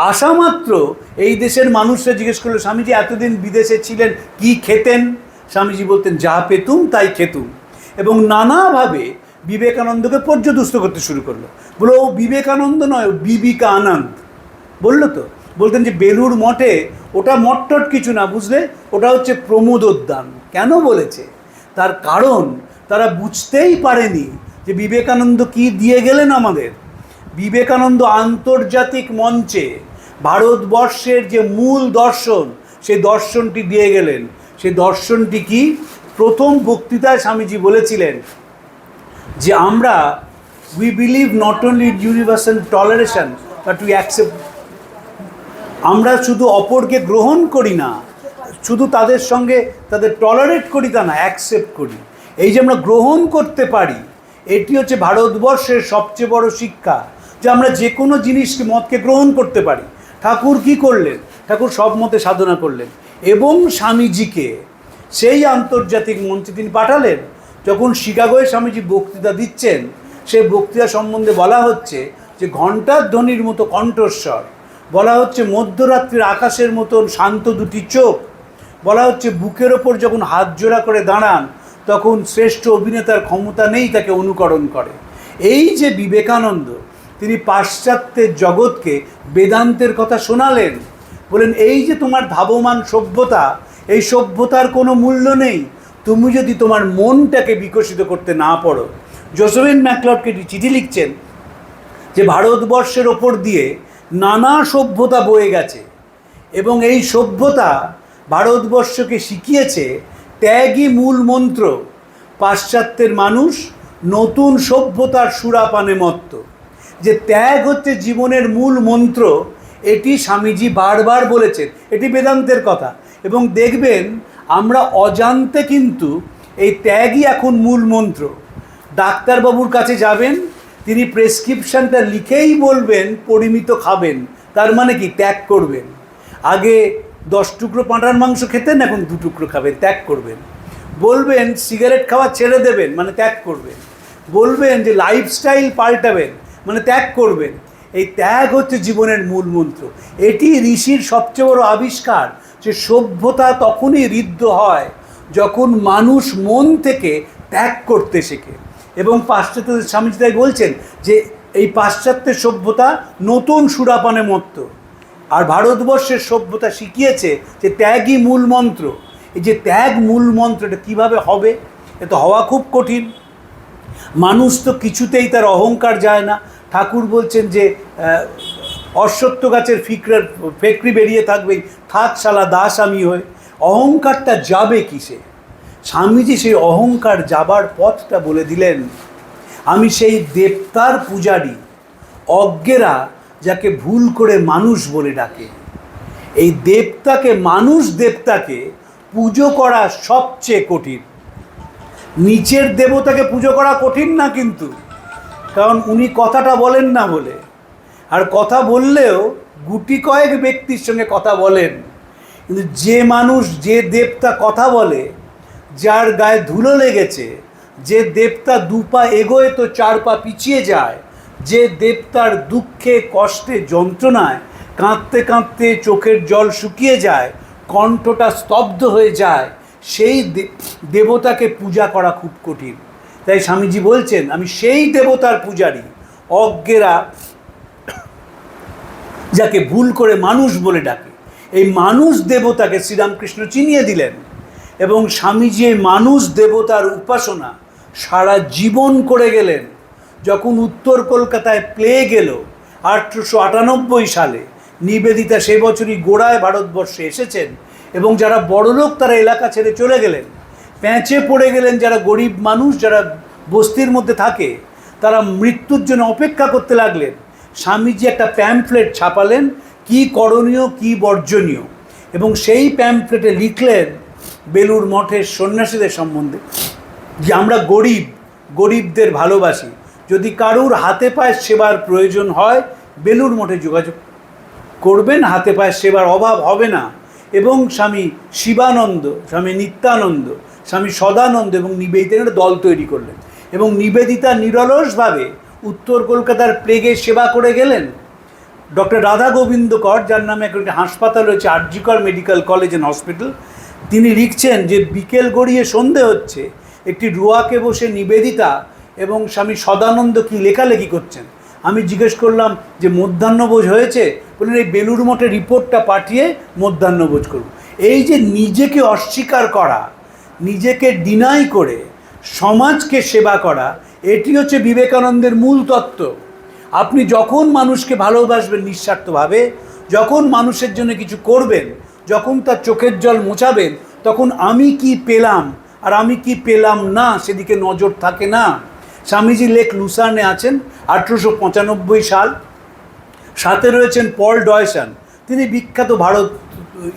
আসা মাত্র এই দেশের মানুষরা জিজ্ঞেস করলো, স্বামীজি এতদিন বিদেশে ছিলেন, কি খেতেন? স্বামীজি বলতেন, যা পেতুম তাই খেতুম। এবং নানাভাবে বিবেকানন্দকে পর্যদুস্ত করতে শুরু করলো। বলো ও বিবেকানন্দ নয়, ও বিবিকা আনন্দ বললো তো। বলতেন যে বেলুড় মঠে ওটা মঠটট কিছু না, বুঝলে, ওটা হচ্ছে প্রমোদোদ্যান। কেন বলেছে? তার কারণ তারা বুঝতেই পারেনি যে বিবেকানন্দ কি দিয়ে গেলেন আমাদের। বিবেকানন্দ আন্তর্জাতিক মঞ্চে ভারতবর্ষের যে মূল দর্শন, সেই দর্শনটি দিয়ে গেলেন। সেই দর্শনটি কি? প্রথম বক্তৃতায় স্বামীজি বলেছিলেন যে আমরা we believe not only universal toleration but we accept. আমরা শুধু অপরকে গ্রহণ করি না, শুধু তাদের সঙ্গে তাদের টলারেট করি তা না, অ্যাকসেপ্ট করি। এই যে আমরা গ্রহণ করতে পারি, এটি হচ্ছে ভারতবর্ষের সবচেয়ে বড় শিক্ষা, যে আমরা যে কোনো জিনিসকে, মতকে গ্রহণ করতে পারি। ঠাকুর কি করলেন? ঠাকুর সব মতে সাধনা করলেন এবং স্বামীজিকে সেই আন্তর্জাতিক মঞ্চে তিনি পাঠালেন। যখন শিকাগোয় স্বামীজি বক্তৃতা দিচ্ছেন, সেই বক্তৃতা সম্বন্ধে বলা হচ্ছে যে ঘণ্টার ধ্বনির মতো কণ্ঠস্বর, বলা হচ্ছে মধ্যরাত্রির আকাশের মতন শান্ত দুটি চোখ, বলা হচ্ছে বুকের ওপর যখন হাত জোড়া করে দাঁড়ান, তখন শ্রেষ্ঠ অভিনেতার ক্ষমতা নেই তাকে অনুকরণ করে। এই যে বিবেকানন্দ, তিনি পাশ্চাত্যের জগৎকে বেদান্তের কথা শোনালেন। বলেন, এই যে তোমার ধাবমান সভ্যতা, এই সভ্যতার কোনো মূল্য নেই তুমি যদি তোমার মনটাকে বিকশিত করতে না পারো। জোসেফিন ম্যাকলডকে চিঠি লিখছেন যে ভারতবর্ষের ওপর দিয়ে নানা সভ্যতা বয়ে গেছে এবং এই সভ্যতা ভারতবর্ষকে শিখিয়েছে ত্যাগই মূল মন্ত্র। পাশ্চাত্যের মানুষ নতুন সভ্যতার সুরাপানে মত্ত। যে ত্যাগ হচ্ছে জীবনের মূল মন্ত্র, এটি স্বামীজি বারবার বলেছেন, এটি বেদান্তের কথা। এবং দেখবেন আমরা অজান্তে কিন্তু এই ত্যাগই এখন মূল মন্ত্র। ডাক্তারবাবুর কাছে যাবেন, তিনি প্রেসক্রিপশানটা লিখেই বলবেন পরিমিত খাবেন, তার মানে কি? ত্যাগ করবেন। আগে 10 টুকরো পাঁঠার মাংস খেতেন, এখন 2 টুকরো খাবেন, ত্যাগ করবেন। বলবেন সিগারেট খাওয়া ছেড়ে দেবেন, মানে ত্যাগ করবেন। বলবেন যে লাইফস্টাইল পাল্টাবেন, মানে ত্যাগ করবেন। এই ত্যাগ হচ্ছে জীবনের মূল মন্ত্র। এটি ঋষির সবচেয়ে বড় আবিষ্কার, যে সভ্যতা তখনই ঋদ্ধ হয় যখন মানুষ মন থেকে ত্যাগ করতে শেখে। এবং পাশ্চাত্যের স্বামীজি তাই বলছেন যে এই পাশ্চাত্যের সভ্যতা নতুন সুরাপানে মত্ত, আর ভারতবর্ষের সভ্যতা শিখিয়েছে যে ত্যাগই মূল মন্ত্র। এই যে ত্যাগ মূল মন্ত্র, এটা কীভাবে হবে? এ তো হওয়া খুব কঠিন। মানুষ তো কিছুতেই তার অহংকার যায় না। ঠাকুর বলছেন যে অশ্বত্থ গাছের ফেকরি বেরিয়ে থাকবেই, থাক শালা দাস আমি হয়ে। অহংকারটা যাবে কিসে? স্বামীজি সেই অহংকার যাবার পথটা বলে দিলেন। আমি সেই দেবতার পূজারী, অজ্ঞেরা যাকে ভুল করে মানুষ বলে ডাকে। এই দেবতাকে, মানুষ দেবতাকে পুজো করা সবচেয়ে কঠিন। নিচের দেবতাকে পুজো করা কঠিন না কিন্তু, কারণ উনি কথাটা বলেন না বলে। আর কথা বললেও গুটি কয়েক ব্যক্তির সঙ্গে কথা বলেন। কিন্তু যে মানুষ, যে দেবতা কথা বলে, যার গায়ে ধুলো লেগেছে, যে দেবতা 2 পা এগোয় তো 4 পা পিছিয়ে যায়, যে দেবতার দুঃখে কষ্টে যন্ত্রণায় কাঁদতে কাঁদতে চোখের জল শুকিয়ে যায়, কণ্ঠটা স্তব্ধ হয়ে যায়, সেই দেবতাকে পূজা করা খুব কঠিন। তাই স্বামীজি বলছেন, আমি সেই দেবতার পূজারী, অজ্ঞেরা যাকে ভুল করে মানুষ বলে ডাকে। এই মানুষ দেবতাকে শ্রীরামকৃষ্ণ চিনিয়ে দিলেন এবং স্বামীজি এই মানুষ দেবতার উপাসনা সারা জীবন করে গেলেন। যখন উত্তর কলকাতায় প্লেগ এলো 1898 সালে, নিবেদিতা সে বছরই গোড়ায় ভারতবর্ষে এসেছেন এবং যারা বড়লোক তারা এলাকা ছেড়ে চলে গেলেন, প্যাঁচে পড়ে গেলেন যারা গরিব মানুষ, যারা বস্তির মধ্যে থাকে, তারা মৃত্যুর জন্য অপেক্ষা করতে লাগলেন। স্বামীজি একটা প্যাম্পলেট ছাপালেন, কি করণীয় কি বর্জনীয়, এবং সেই প্যাম্পলেটে লিখলেন বেলুড় মঠের সন্ন্যাসীদের সম্বন্ধে, যে আমরা গরিব, গরিবদের ভালোবাসি, যদি কারুর হাতে পায়ে সেবার প্রয়োজন হয় বেলুড় মঠে যোগাযোগ করবেন, হাতে পায়ে সেবার অভাব হবে না। এবং স্বামী শিবানন্দ, স্বামী নিত্যানন্দ, স্বামী সদানন্দ এবং নিবেদিতা একটা দল তৈরি করলেন এবং নিবেদিতা নিরলসভাবে উত্তর কলকাতার প্লেগে সেবা করে গেলেন। ডক্টর রাধা গোবিন্দ কর, যার নামে একটা হাসপাতাল রয়েছে আর.জি. কর মেডিকেল কলেজ অ্যান্ড হসপিটাল, তিনি লিখছেন যে বিকেল গড়িয়ে সন্ধে হচ্ছে, একটি রোয়াকে বসে নিবেদিতা এবং স্বামী সদানন্দ কি লেখালেখি করছেন। আমি জিজ্ঞেস করলাম যে মধ্যাহ্নভোজ হয়েছে? বললেন এই বেলুড় মঠে রিপোর্টটা পাঠিয়ে মধ্যাহ্নভোজ করব। এই যে নিজেকে অস্বীকার করা, নিজেকে ডিনাই করে সমাজকে সেবা করা, এটি হচ্ছে বিবেকানন্দের মূল তত্ত্ব। আপনি যখন মানুষকে ভালোবাসবেন নিঃস্বার্থভাবে, যখন মানুষের জন্য কিছু করবেন, যখন তার চোখের জল মোছাবেন, তখন আমি কি পেলাম আর আমি কি পেলাম না সেদিকে নজর থাকে না। স্বামীজি লেক লুসার্নে আছেন, 1895 সাল। সাথে রয়েছেন পল ডয়সন, তিনি বিখ্যাত ভারত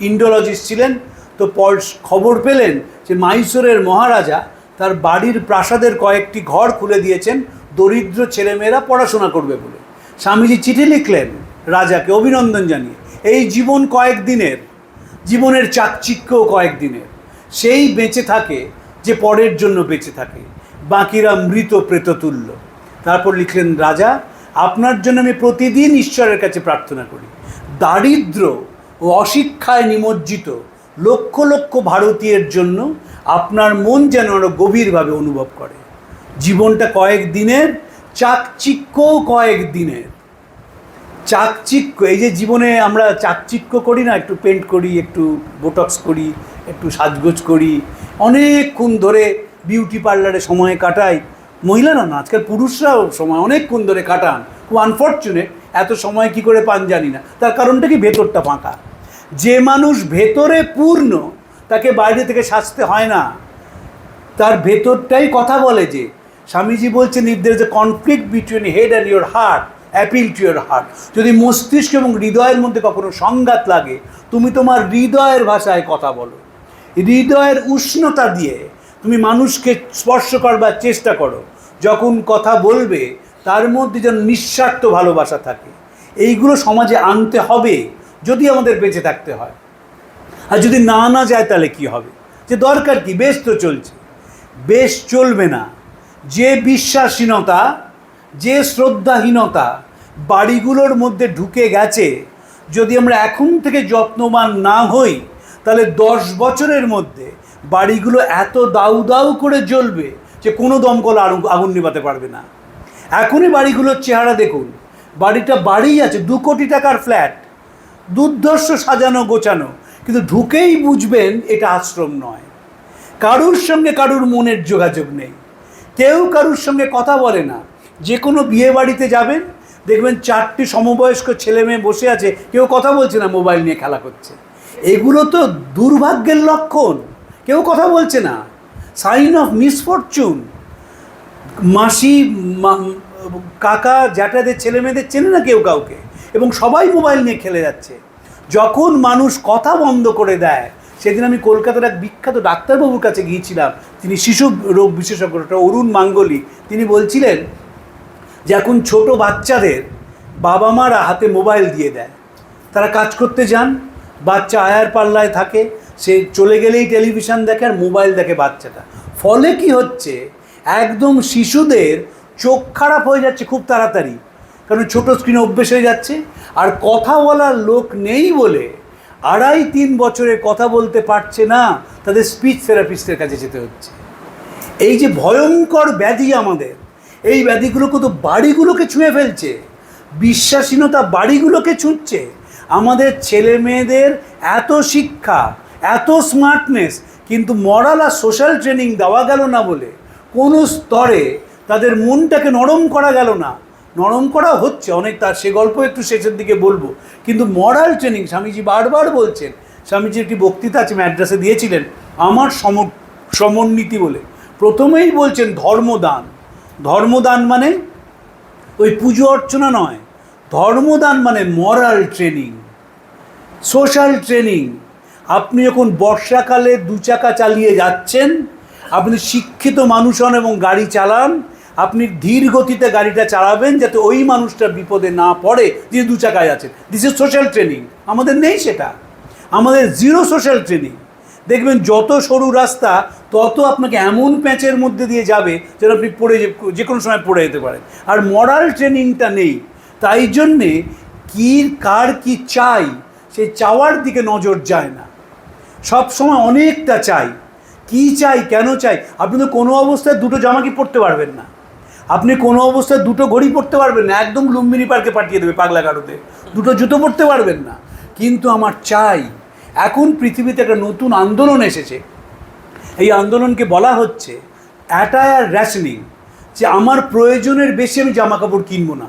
ইন্ডোলজিস্ট ছিলেন। তো পল খবর পেলেন যে মাইসোরের মহারাজা তার বাড়ির প্রাসাদের কয়েকটি ঘর খুলে দিয়েছেন দরিদ্র ছেলেমেয়েরা পড়াশোনা করবে বলে। স্বামীজি চিঠি লিখলেন রাজাকে অভিনন্দন জানিয়ে। এই জীবন কয়েকদিনের, জীবনের চাকচিক্যও কয়েকদিনের। সেই বেঁচে থাকে যে পরের জন্য বেঁচে থাকে, বাকিরা মৃত প্রেততুল্য। তারপর লিখলেন, রাজা, আপনার জন্য আমি প্রতিদিন ঈশ্বরের কাছে প্রার্থনা করি। দারিদ্র ও অশিক্ষায় নিমজ্জিত লক্ষ লক্ষ ভারতীয়ের জন্য আপনার মন যেন আরও গভীরভাবে অনুভব করে। জীবনটা কয়েকদিনের, চাকচিক্যও কয়েকদিনের। চাকচিক্য, এই যে জীবনে আমরা চাকচিক্য করি না, একটু পেন্ট করি, একটু বোটক্স করি, একটু সাজগোজ করি, অনেকক্ষণ ধরে বিউটি পার্লারে সময় কাটাই। মহিলারা না, আজকাল পুরুষরাও সময় অনেকক্ষণ ধরে কাটান। খুব আনফর্চুনেট, এত সময় কি করে পান জানি না। তার কারণটা কি? ভেতরটা ফাঁকা। যে মানুষ ভেতরে পূর্ণ, তাকে বাইরে থেকে সাজতে হয় না, তার ভেতরটাই কথা বলে। যে স্বামীজি বলছেন, if there is a conflict between head and your heart, appeal to your heart. যদি মস্তিষ্ক এবং হৃদয়ের মধ্যে কখনো সংঘাত লাগে, তুমি তোমার হৃদয়ের ভাষায় কথা বলো, হৃদয়ের উষ্ণতা দিয়ে তুমি মানুষকে স্পর্শ করবার চেষ্টা করো। যখন কথা বলবে তার মধ্যে যেন নিঃস্বার্থ ভালোবাসা থাকে। এইগুলো সমাজে আনতে হবে যদি আমাদের বেঁচে থাকতে হয়। আর যদি না না যায় তাহলে কি হবে? যে দরকার কি, বেশ তো চলছে। বেশ চলবে না। যে বিশ্বাসহীনতা, যে শ্রদ্ধাহীনতা বাড়িগুলোর মধ্যে ঢুকে গেছে, যদি আমরা এখন থেকে যত্নবান না হই, তাহলে 10 বছরের মধ্যে বাড়িগুলো এত দাউ দাউ করে জ্বলবে যে কোনো দমকল আগুন নিভাতে পারবে না। এখনই বাড়িগুলোর চেহারা দেখুন। বাড়িটা বাড়িই আছে, 2 কোটি টাকার ফ্ল্যাট, দুর্ধর্ষ সাজানো গোছানো, কিন্তু ঢুকেই বুঝবেন এটা আশ্রম নয়। কারুর সঙ্গে কারুর মনের যোগাযোগ নেই, কেউ কারুর সঙ্গে কথা বলে না। যে কোনো বিয়ে বাড়িতে যাবেন, দেখবেন 4টি সমবয়স্ক ছেলে মেয়ে বসে আছে, কেউ কথা বলছে না, মোবাইল নিয়ে খেলা করছে। এগুলো তো দুর্ভাগ্যের লক্ষণ। কেউ কথা বলছে না, সাইন অফ মিসফরচুন। মাসি, কাকা, জ্যাঠাদের ছেলে মেয়েদের চেনে না কেউ কাউকে, এবং সবাই মোবাইল নিয়ে খেলে যাচ্ছে। যখন মানুষ কথা বন্ধ করে দেয়, সেদিন আমি কলকাতার এক বিখ্যাত ডাক্তারবাবুর কাছে গিয়েছিলাম, তিনি শিশু রোগ বিশেষজ্ঞ, অরুণ মাঙ্গলি। তিনি বলছিলেন যে এখন ছোট বাচ্চাদের বাবা মারা হাতে মোবাইল দিয়ে দেয়, তারা কাজ করতে যান, বাচ্চা আয়ার পাল্লায় থাকে, সে চলে গেলেই টেলিভিশন দেখে আর মোবাইল দেখে বাচ্চাটা। ফলে কি হচ্ছে, একদম শিশুদের চোখ খারাপ হয়ে যাচ্ছে খুব তাড়াতাড়ি, কারণ ছোটো স্ক্রিনে অভ্যেস হয়ে যাচ্ছে। আর কথা বলার লোক নেই বলে 2.5-3 বছরে কথা বলতে পারছে না, তাদের স্পিচ থেরাপিস্টের কাছে যেতে হচ্ছে। এই যে ভয়ঙ্কর ব্যাধি আমাদের, এই ব্যাধিগুলোকে তো বাড়িগুলোকে ছুঁয়ে ফেলছে। বিশ্বাসহীনতা বাড়িগুলোকে ছুঁচ্ছে। আমাদের ছেলে মেয়েদের এত শিক্ষা, এত স্মার্টনেস, কিন্তু মরাল আর সোশ্যাল ট্রেনিং দেওয়া গেল না বলে কোনো স্তরে তাদের মনটাকে নরম করা গেল না। নরম করা হচ্ছে অনেক, তার সে গল্প একটু শেষের দিকে বলবো। কিন্তু মরাল ট্রেনিং, স্বামীজি বারবার বলছেন, স্বামীজি একটি বক্তৃতা আছে ম্যাড্রাসে দিয়েছিলেন, আমার সমন্বিতি বলে। প্রথমেই বলছেন ধর্মদান। ধর্মদান মানে ওই পুজো অর্চনা নয়, ধর্মদান মানে মরাল ট্রেনিং, সোশ্যাল ট্রেনিং। আপনি যখন বর্ষাকালে 2 চাকা চালিয়ে যাচ্ছেন, আপনি শিক্ষিত মানুষ হন এবং গাড়ি চালান, আপনি ধীর গতিতে গাড়িটা চালাবেন যাতে ওই মানুষটা বিপদে না পড়ে যে 2 চাকায় আছেন। This is social training. আমাদের নেই সেটা, আমাদের জিরো সোশ্যাল ট্রেনিং। দেখবেন যত সরু রাস্তা তত আপনাকে এমন প্যাঁচের মধ্যে দিয়ে যাবে যেন আপনি যে কোনো সময় পড়ে যেতে পারেন। আর মরাল ট্রেনিংটা নেই, তাই জন্যে কার কি চাই সেই চাওয়ার দিকে নজর যায় না, সব সময় অনেকটা চাই। কি চাই, কেন চাই? আপনি তো কোনো অবস্থায় দুটো জামা কি পরতে পারবেন না, আপনি কোনো অবস্থায় দুটো ঘড়ি পরতে পারবেন না, একদম লুম্বিনী পার্কে পাঠিয়ে দেবে পাগলা গারোতে। দুটো জুতো পরতে পারবেন না, কিন্তু আমার চাই। এখন পৃথিবীতে একটা নতুন আন্দোলন এসেছে, এই আন্দোলনকে বলা হচ্ছে অ্যাটায়ার র্যাশনিং, যে আমার প্রয়োজনের বেশি আমি জামা কাপড় কিনবো না।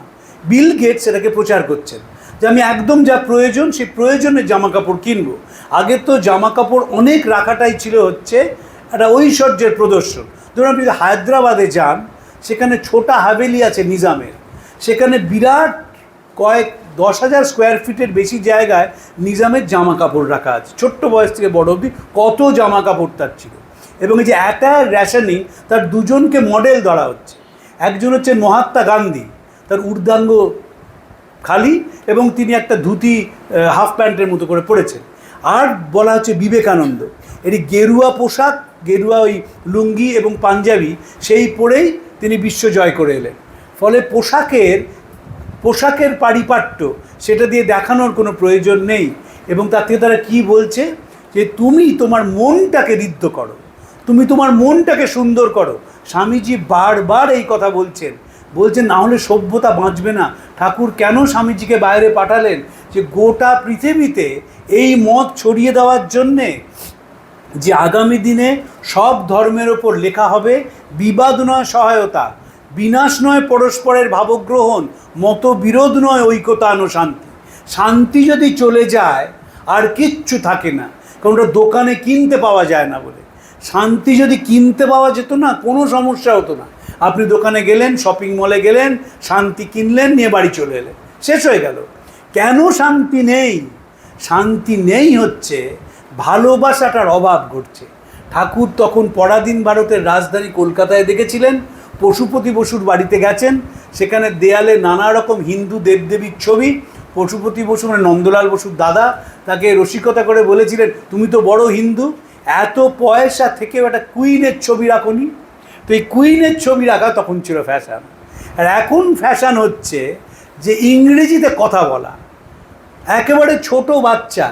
বিল গেটস সেটাকে প্রচার করছেন যে আমি একদম যা প্রয়োজন সেই প্রয়োজনের জামা কাপড় কিনবো। আগে তো জামা কাপড় অনেক রাখাটাই ছিল হচ্ছে একটা ঐশ্বর্যের প্রদর্শন। ধরুন আপনি হায়দ্রাবাদে যান, সেখানে ছোটা হাভেলি আছে নিজামের, সেখানে বিরাট কয়েক 10,000 স্কোয়ার ফিটের বেশি জায়গায় নিজামের জামা কাপড় রাখা আছে, ছোট্ট বয়স থেকে বড় অবধি কত জামা কাপড় তার ছিল। এবং এই যে অ্যাটায়ার র্যাশনিং, তার দুজনকে মডেল ধরা হচ্ছে। একজন হচ্ছে মহাত্মা গান্ধী, তার ঊর্ধ্বাঙ্গ খালি এবং তিনি একটা ধুতি হাফ প্যান্টের মতো করে পরেছেন। আর বলা হচ্ছে বিবেকানন্দ, এটি গেরুয়া পোশাক, গেরুয়া ওই লুঙ্গি এবং পাঞ্জাবি সেই পরেই তিনি বিশ্ব জয় করে এলেন। ফলে পোশাকের পারিপাট্য সেটা দিয়ে দেখানোর কোনো প্রয়োজন নেই। এবং তার থেকে তারা কী বলছে, যে তুমি তোমার মনটাকে ঋদ্ধ করো, তুমি তোমার মনটাকে সুন্দর করো। স্বামীজি বারবার এই কথা বলছেন, না হলে সভ্যতা বাঁচবে না। ঠাকুর কেন স্বামীজিকে বাইরে পাঠালেন, যে গোটা পৃথিবীতে এই মত ছড়িয়ে দেওয়ার জন্যে যে আগামী দিনে সব ধর্মের ওপর লেখা হবে বিবাদ নয় সহায়তা, বিনাশ নয় পরস্পরের ভাবগ্রহণ, মতবিরোধ নয় ঐক্যতা আনো শান্তি। শান্তি যদি চলে যায় আর কিচ্ছু থাকে না, কারণ ওটা দোকানে কিনতে পাওয়া যায় না বলে। শান্তি যদি কিনতে পাওয়া যেত না, কোনো সমস্যা হতো না। আপনি দোকানে গেলেন, শপিং মলে গেলেন, শান্তি কিনলেন, নিয়ে বাড়ি চলে এলেন, শেষ হয়ে গেল। কেন শান্তি নেই? শান্তি নেই হচ্ছে ভালোবাসাটার অভাব ঘটছে। ঠাকুর তখন পরাধীন ভারতের রাজধানী কলকাতায় দেখেছিলেন, পশুপতি বসুর বাড়িতে গেছেন, সেখানে দেয়ালে নানা রকম হিন্দু দেবদেবীর ছবি। পশুপতি বসু মানে নন্দলাল বসুর দাদা, তাকে রসিকতা করে বলেছিলেন, তুমি তো বড় হিন্দু, এত পয়সা থেকেও একটা কুইনের ছবি রাখনি। তো এই কুইনের ছবি রাখা তখন ছিল ফ্যাশন। আর এখন ফ্যাশন হচ্ছে যে ইংরেজিতে কথা বলা। একেবারে ছোট বাচ্চা,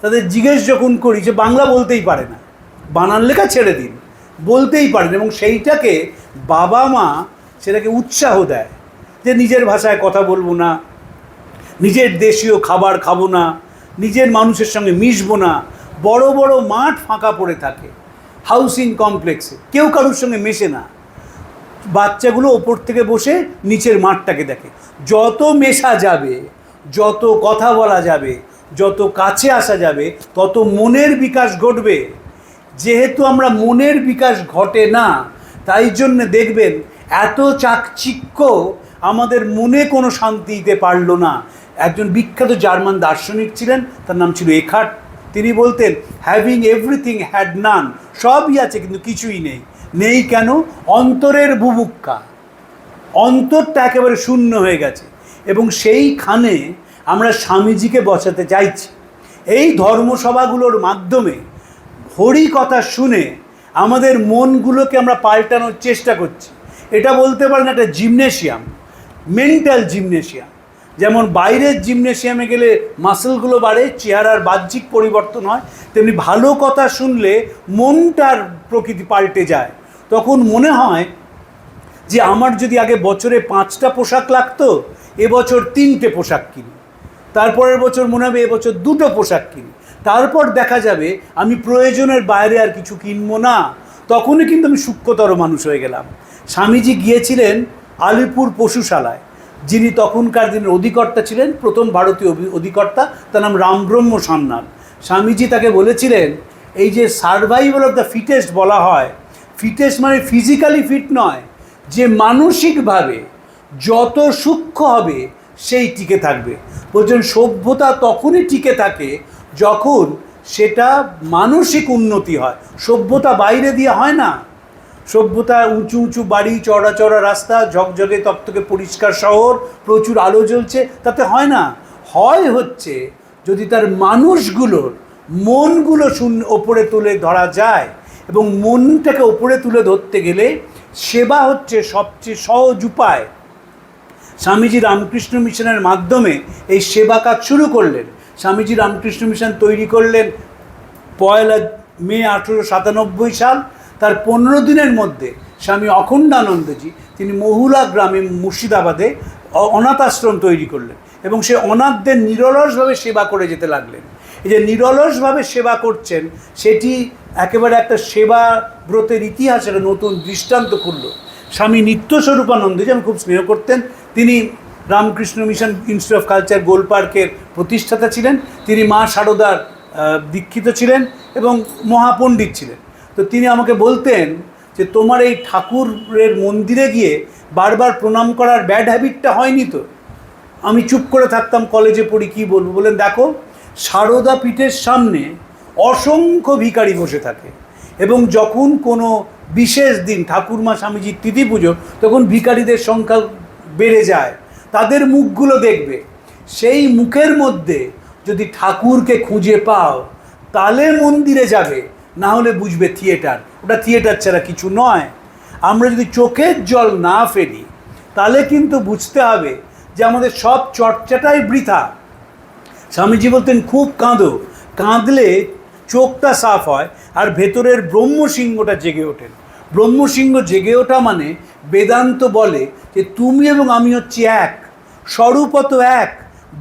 তাদের জিজ্ঞেস যখন করি যে বাংলা বলতেই পারে না, বানান লেখা ছেড়ে দিন, বলতেই পারেন। এবং সেইটাকে বাবা মা সেটাকে উৎসাহ দেয় যে নিজের ভাষায় কথা বলবো না, নিজের দেশীয় খাবার খাবো না, নিজের মানুষের সঙ্গে মিশবো না। বড় বড় মাঠ ফাঁকা পড়ে থাকে হাউসিং কমপ্লেক্সে, কেউ কারোর সঙ্গে মেশে না। বাচ্চাগুলো ওপর থেকে বসে নিচের মাঠটাকে দেখে। যত মেশা যাবে, যত কথা বলা যাবে, যত কাছে আসা যাবে, তত মনের বিকাশ ঘটবে। যেহেতু আমরা মনের বিকাশ ঘটে না, তাই জন্যে দেখবেন এত চাকচিক্য, আমাদের মনে কোনো শান্তি দিতে পারলো না। একজন বিখ্যাত জার্মান দার্শনিক ছিলেন, তার নাম ছিল এখার্ট। তিনি বলতেন, হ্যাভিং এভরিথিং হ্যাড নান, সবই আছে কিন্তু কিছুই নেই। নেই কেন? অন্তরের বুভুক্ষা, অন্তরটা একেবারে শূন্য হয়ে গেছে। এবং সেইখানে আমরা স্বামীজিকে বসাতে চাইছি। এই ধর্মসভাগুলোর মাধ্যমে হরি কথা শুনে আমাদের মনগুলোকে আমরা পাল্টানোর চেষ্টা করছি। এটা বলতে পারেন একটা জিমনেশিয়াম, মেন্টাল জিমনেশিয়াম। যেমন বাইরের জিমনেশিয়ামে গেলে মাসেলগুলো বাড়ে, চেহারার বাহ্যিক পরিবর্তন হয়, তেমনি ভালো কথা শুনলে মনটার প্রকৃতি পাল্টে যায়। তখন মনে হয় যে আমার যদি আগে বছরে 5টা পোশাক লাগতো, এবছর 3টে পোশাক কিনি। তারপরের বছর মনে হবে এবছর 2টো পোশাক কিনি। তারপর দেখা যাবে আমি প্রয়োজনের বাইরে আর কিছু কিনবো না। তখনই কিন্তু আমি সূক্ষ্মতর মানুষ হয়ে গেলাম। স্বামীজি গিয়েছিলেন আলিপুর পশুশালায়, যিনি তখনকার দিনের অধিকর্তা ছিলেন, প্রথম ভারতীয় অধিকর্তা, তার নাম রামব্রহ্ম সান্যাল। স্বামীজি তাকে বলেছিলেন, এই যে সার্ভাইভাল অফ দ্য ফিটেস্ট বলা হয়, ফিটেস্ট মানে ফিজিক্যালি ফিট নয়, যে মানসিকভাবে যত সূক্ষ্ম হবে সেই টিকে থাকবে। বলছেন সভ্যতা তখনই টিকে থাকে যখন সেটা মানসিক উন্নতি হয়। সভ্যতা বাইরে দিয়ে হয় না। সভ্যতা উঁচু উঁচু বাড়ি, চড়া চড়া রাস্তা, ঝকঝকে তকতকে পরিষ্কার শহর, প্রচুর আলো জ্বলছে, তাতে হয় না। হয় হচ্ছে যদি তার মানুষগুলোর মনগুলো ওপরে তুলে ধরা যায়, এবং মনটাকে ওপরে তুলে ধরতে গেলে সেবা হচ্ছে সবচেয়ে সহজ উপায়। স্বামীজি রামকৃষ্ণ মিশনের মাধ্যমে এই সেবা কাজ শুরু করলেন। স্বামীজি রামকৃষ্ণ মিশন তৈরি করলেন 1 মে 1897 সাল। তার 15 দিনের মধ্যে স্বামী অখণ্ডানন্দজি তিনি মহুলা গ্রামে মুর্শিদাবাদে অনাথ আশ্রম তৈরি করলেন, এবং সে অনাথদের নিরলসভাবে সেবা করে যেতে লাগলেন। এই যে নিরলসভাবে সেবা করছেন, সেটি একেবারে একটা সেবা ব্রতের ইতিহাসের নতুন দৃষ্টান্ত খুলল। স্বামী নিত্যস্বরূপানন্দজি আমি খুব স্নেহ করতেন। তিনি Ramakrishna Mission Institute of Culture গোলপার্কের প্রতিষ্ঠাতা ছিলেন। তিনি মা শারদার দীক্ষিত ছিলেন এবং মহাপণ্ডিত ছিলেন। তো তিনি আমাকে বলতেন যে তোমার এই ঠাকুরের মন্দিরে গিয়ে বারবার প্রণাম করার ব্যাড হ্যাবিটটা হয়নি তো? আমি চুপ করে থাকতাম, কলেজে পড়ি, কী বলবো। বলেন দেখো, সারদা পীঠের সামনে অসংখ্য ভিখারি বসে থাকে, এবং যখন কোনো বিশেষ দিন ঠাকুরমা স্বামীজির তিথি পুজো, তখন ভিখারিদের সংখ্যা বেড়ে যায়। তাদের মুখগুলো দেখবে, সেই মুখের মধ্যে যদি ঠাকুরকে খুঁজে পাও তাহলে মন্দিরে যাবে, না হলে বুঝবে থিয়েটার। ওটা থিয়েটার ছাড়া কিছু নয়। আমরা যদি চোখের জল না ফেলি তাহলে কিন্তু বুঝতে হবে যে আমাদের সব চর্চাটাই বৃথা। স্বামীজি বলতেন খুব কাঁদো, কাঁদলে চোখটা সাফ হয় আর ভেতরের ব্রহ্মসিংহটা জেগে ওঠেন। ব্রহ্মসিংহ জেগে ওঠা মানে বেদান্ত বলে যে তুমি এবং আমি হচ্ছি এক, স্বরূপত এক।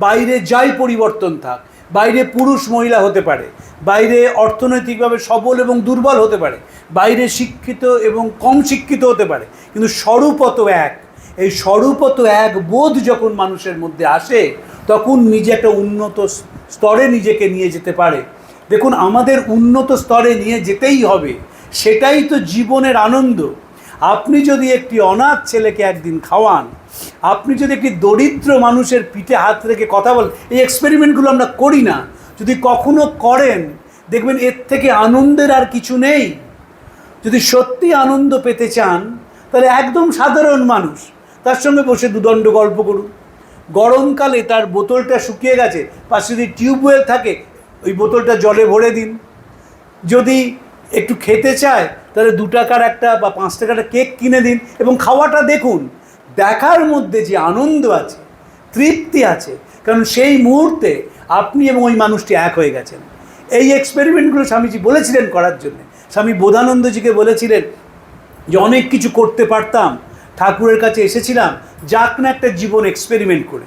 বাইরে যাই পরিবর্তন থাক, বাইরে পুরুষ মহিলা হতে পারে, বাইরে অর্থনৈতিকভাবে সবল এবং দুর্বল হতে পারে, বাইরে শিক্ষিত এবং কম শিক্ষিত হতে পারে, কিন্তু স্বরূপত এক। এই স্বরূপত এক বোধ যখন মানুষের মধ্যে আসে, তখন নিজে একটা উন্নত স্তরে নিজেকে নিয়ে যেতে পারে। দেখুন, আমাদের উন্নত স্তরে নিয়ে যেতেই হবে, সেটাই তো জীবনের আনন্দ। আপনি যদি একটি অনাথ ছেলেকে একদিন খাওয়ান, আপনি যদি একটি দরিদ্র মানুষের পিঠে হাত রেখে কথা বলেন, এই এক্সপেরিমেন্টগুলো আমরা করি না, যদি কখনো করেন দেখবেন এর থেকে আনন্দের আর কিছু নেই। যদি সত্যি আনন্দ পেতে চান তাহলে একদম সাধারণ মানুষ, তার সঙ্গে বসে দুদণ্ড গল্প করুন। গরমকালে তার বোতলটা শুকিয়ে গেছে, পাশে যদি টিউবওয়েল থাকে ওই বোতলটা জলে ভরে দিন। যদি একটু খেতে চায় তাহলে 2 টাকার একটা বা 5 টাকার কেক কিনে দিন, এবং খাওয়াটা দেখুন। দেখার মধ্যে যে আনন্দ আছে, তৃপ্তি আছে, কারণ সেই মুহূর্তে আপনি এবং ওই মানুষটি এক হয়ে গেছেন। এই এক্সপেরিমেন্টগুলো স্বামীজি বলেছিলেন করার জন্য। স্বামী বোধানন্দজিকে বলেছিলেন যে অনেক কিছু করতে পারতাম, ঠাকুরের কাছে এসেছিলাম, যাক না একটা জীবন এক্সপেরিমেন্ট করে।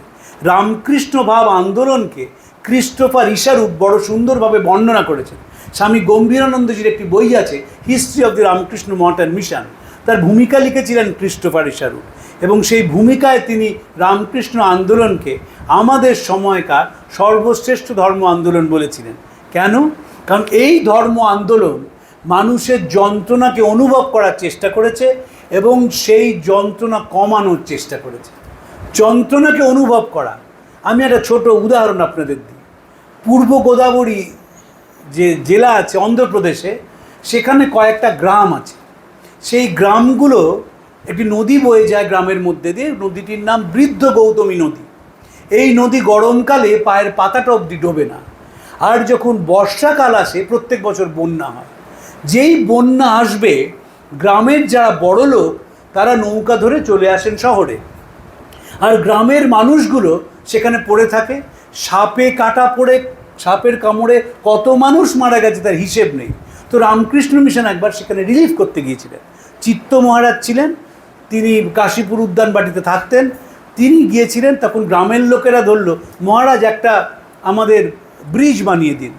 রামকৃষ্ণ ভাব আন্দোলনকে ক্রিস্টোফার ইশারুফ বড় সুন্দরভাবে বর্ণনা করেছেন। স্বামী গম্ভীরানন্দজির একটি বই আছে, history of the Ramakrishna Math and mission. তার ভূমিকা লিখেছিলেন ক্রিস্টোফার ইশারুফ, এবং সেই ভূমিকায় তিনি রামকৃষ্ণ আন্দোলনকে আমাদের সময়কার সর্বশ্রেষ্ঠ ধর্ম আন্দোলন বলেছিলেন। কেন? কারণ এই ধর্ম আন্দোলন মানুষের যন্ত্রণাকে অনুভব করার চেষ্টা করেছে এবং সেই যন্ত্রণা কমানোর চেষ্টা করেছে। যন্ত্রণাকে অনুভব করা, আমি একটা ছোট উদাহরণ আপনাদের দিই। পূর্ব গোদাবরী যে জেলা আছে অন্ধ্রপ্রদেশে, সেখানে কয়েকটা গ্রাম আছে। সেই গ্রামগুলো একটি নদী বয়ে যায় গ্রামের মধ্যে দিয়ে, নদীটির নাম বৃদ্ধ গৌতমী নদী। এই নদী গরমকালে পায়ের পাতাটা অবধি ডোবে না, আর যখন বর্ষাকাল আসে প্রত্যেক বছর বন্যা হয়। যেই বন্যা আসবে, গ্রামের যারা বড় লোক তারা নৌকা ধরে চলে আসেন শহরে, আর গ্রামের মানুষগুলো সেখানে পড়ে থাকে। সাপে কাটা পড়ে, সাপের কামড়ে কত মানুষ মারা গেছে তার হিসেব নেই। তো রামকৃষ্ণ মিশন একবার সেখানে রিলিফ করতে গিয়েছিলেন। চিত্ত মহারাজ ছিলেন, তিনি কাশীপুর উদ্যান বাটিতে থাকতেন। তিনি গিয়েছিলেন, তখন গ্রামের লোকেরা ধরল, মহারাজ একটা আমাদের ব্রিজ বানিয়ে দিন।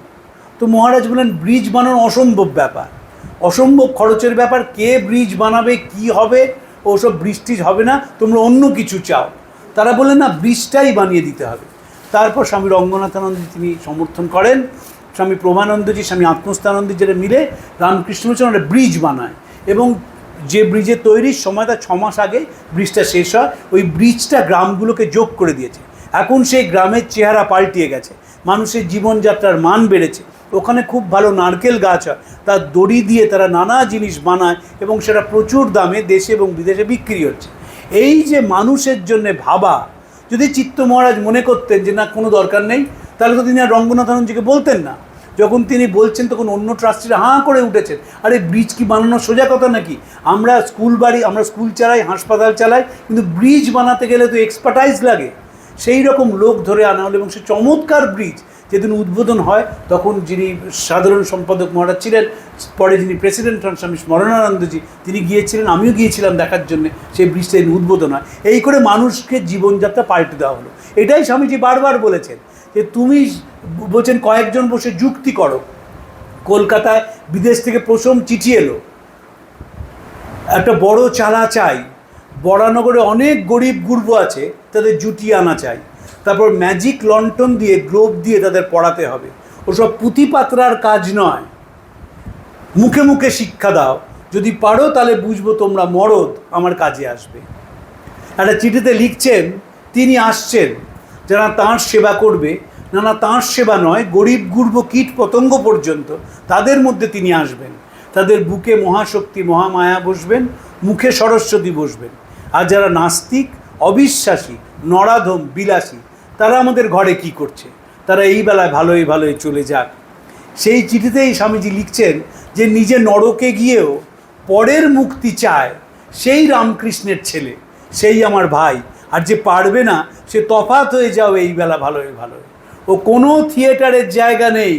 তো মহারাজ বলেন ব্রিজ বানানো অসম্ভব ব্যাপার, অসম্ভব খরচের ব্যাপার, কে ব্রিজ বানাবে, কি হবে, ওসব বৃষ্টি হবে না, তোমরা অন্য কিছু চাও। তারা বললেন না, ব্রিজটাই বানিয়ে দিতে হবে। তারপর স্বামী রঙ্গনাথানন্দ তিনি সমর্থন করেন, স্বামী প্রভানন্দজি, স্বামী আত্মস্থানন্দজি যারা মিলে রামকৃষ্ণ মিশন একটা ব্রিজ বানায়, এবং যে ব্রিজের তৈরির সময় তার 6 মাস আগে ব্রিজটা শেষ হয়। ওই ব্রিজটা গ্রামগুলোকে যোগ করে দিয়েছে। এখন সেই গ্রামের চেহারা পাল্টিয়ে গেছে, মানুষের জীবনযাত্রার মান বেড়েছে। ওখানে খুব ভালো নারকেল গাছ হয়, তার দড়ি দিয়ে তারা নানা জিনিস বানায় এবং সেটা প্রচুর দামে দেশে এবং বিদেশে বিক্রি হচ্ছে। এই যে মানুষের জন্যে ভাবা, যদি চিত্ত মহারাজ মনে করতেন যে না কোনো দরকার নেই, তাহলে তো তিনি আর রঙ্গনাথানন্দজিকে বলতেন না। যখন তিনি বলছেন তখন অন্য ট্রাস্টিরা হাঁ করে উঠেছেন, আরে ব্রিজ কি বানানো সোজা কথা নাকি? আমরা স্কুল চালাই, হাসপাতাল চালাই, কিন্তু ব্রিজ বানাতে গেলে তো এক্সপার্টাইজ লাগে। সেই রকম লোক ধরে আনা হলো এবং সে চমৎকার ব্রিজ যেদিন উদ্বোধন হয় তখন যিনি সাধারণ সম্পাদক মহারাজ ছিলেন, পরে যিনি প্রেসিডেন্ট হন স্বামী স্মরণানন্দজি, তিনি গিয়েছিলেন, আমিও গিয়েছিলাম দেখার জন্য সেই ব্রিজটা উদ্বোধন হয়। এই করে মানুষকে জীবনযাত্রা পাল্টে দেওয়া হলো। এটাই স্বামীজি বারবার বলেছেন যে তুমি বলছেন কয়েকজন বসে যুক্তি করো। কলকাতায় বিদেশ থেকে প্রথম চিঠি এলো, একটা বড় চালা চাই, বরানগরে অনেক গরিব গুরব আছে, তাদের জুটিয়ে আনা চাই, তারপর ম্যাজিক লন্ঠন দিয়ে গ্লোব দিয়ে তাদের পড়াতে হবে। ওসব পুঁথিপাত্রার কাজ নয়, মুখে মুখে শিক্ষা দাও, যদি পারো তাহলে বুঝবো তোমরা মরদ, আমার কাজে আসবে। একটা চিঠিতে লিখছেন তিনি আসছেন যারা তাঁর সেবা করবে, না তাঁর সেবা নয়, গরিব গুরব কীট পতঙ্গ পর্যন্ত তাদের মধ্যে তিনি আসবেন, তাদের বুকে মহাশক্তি মহামায়া বসবেন, মুখে সরস্বতী বসবেন। আর যারা নাস্তিক, অবিশ্বাসী, নরাধম, বিলাসী, তারা আমাদের ঘরে কি করছে, তারা এই বেলায় ভালোই ভালোই চলে যাক। সেই চিঠিতেই স্বামীজি লিখছেন যে নিজে নরকে গিয়েও পরের মুক্তি চায়, সেই রামকৃষ্ণের ছেলে, সেই আমার ভাই। আর যে পারবে না সে তফাৎ হয়ে যাও এই বেলা ভালোই ভালোই। ও কোনো থিয়েটারের জায়গা নেই।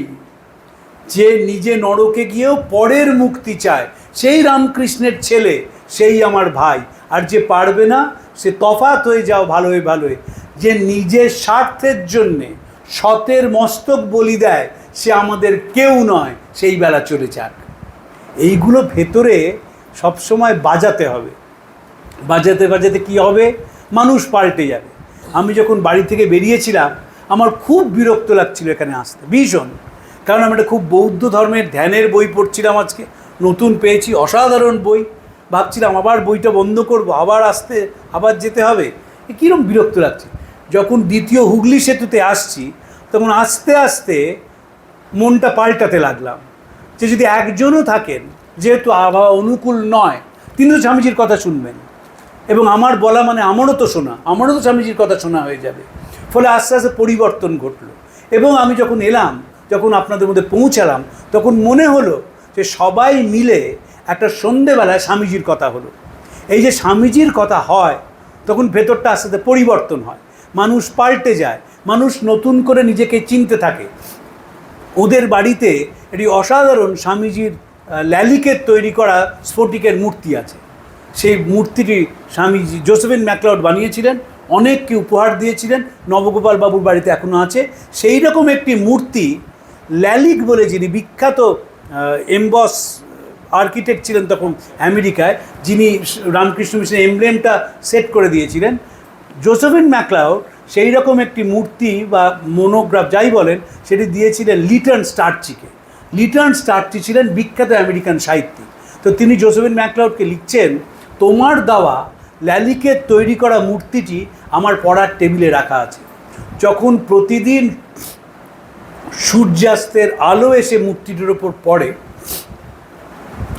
যে নিজে নরকে গিয়েও পরের মুক্তি চায়, সেই রামকৃষ্ণের ছেলে, সেই আমার ভাই। আর যে পারবে না সে তফাৎ হয়ে যাও ভালোই ভালোই। যে নিজের স্বার্থের জন্যে সতের মস্তক বলি দেয়, সে আমাদের কেউ নয়, সেই বেলা চলে যাক। এইগুলো ভেতরে সবসময় বাজাতে হবে। বাজাতে বাজাতে কী হবে, মানুষ পাল্টে যাবে। আমি যখন বাড়ি থেকে বেরিয়েছিলাম আমার খুব বিরক্ত লাগছিল এখানে আসতে, ভীষণ। কারণ আমি একটা খুব বৌদ্ধ ধর্মের ধ্যানের বই পড়ছিলাম, আজকে নতুন পেয়েছি, অসাধারণ বই। ভাবছিলাম আবার বইটা বন্ধ করব, আবার যেতে হবে, কীরকম বিরক্ত লাগছে। যখন দ্বিতীয় হুগলি সেতুতে আসছি তখন আস্তে আস্তে মনটা পাল্টাতে লাগলাম যে যদি একজনও থাকেন, যেহেতু আবহাওয়া অনুকূল নয়, তিনি তো স্বামীজির কথা শুনবেন, এবং আমার বলা মানে আমারও তো স্বামীজির কথা শোনা হয়ে যাবে। ফলে আস্তে আস্তে পরিবর্তন ঘটলো। এবং আমি যখন এলাম, যখন আপনাদের মধ্যে পৌঁছালাম, তখন মনে হলো যে সবাই মিলে একটা সন্ধেবেলায় স্বামীজির কথা হলো। এই যে স্বামীজির কথা হয় তখন ভেতরটা আস্তে আস্তে পরিবর্তন হয়, মানুষ পাল্টে যায়, মানুষ নতুন করে নিজেকে চিনতে থাকে। ওদের বাড়িতে একটি অসাধারণ স্বামীজির ল্যালিকের তৈরি করা স্ফটিকের মূর্তি আছে। সেই মূর্তিটি স্বামীজি জোসেফিন ম্যাকলাউড বানিয়েছিলেন, অনেককে উপহার দিয়েছিলেন, নবগোপাল বাবুর বাড়িতে এখনও আছে। সেই রকম একটি মূর্তি ল্যালিক বলে যিনি বিখ্যাত এমবস আর্কিটেক্ট ছিলেন তখন আমেরিকায়, যিনি রামকৃষ্ণ মিশনের এমব্লেমটা সেট করে দিয়েছিলেন, জোসেফিন ম্যাকলাউড সেই রকম একটি মূর্তি বা মোনোগ্রাফ যাই বলেন সেটি দিয়েছিলেন লিটন স্টার্চিকে। লিটন স্টার্চি ছিলেন বিখ্যাত আমেরিকান সাহিত্যিক। তো তিনি জোসেফিন ম্যাকলাউডকে লিখছেন, তোমার দেওয়া ল্যালিকের তৈরি করা মূর্তিটি আমার পড়ার টেবিলে রাখা আছে। যখন প্রতিদিন সূর্যাস্তের আলো এসে মূর্তিটির ওপর পড়ে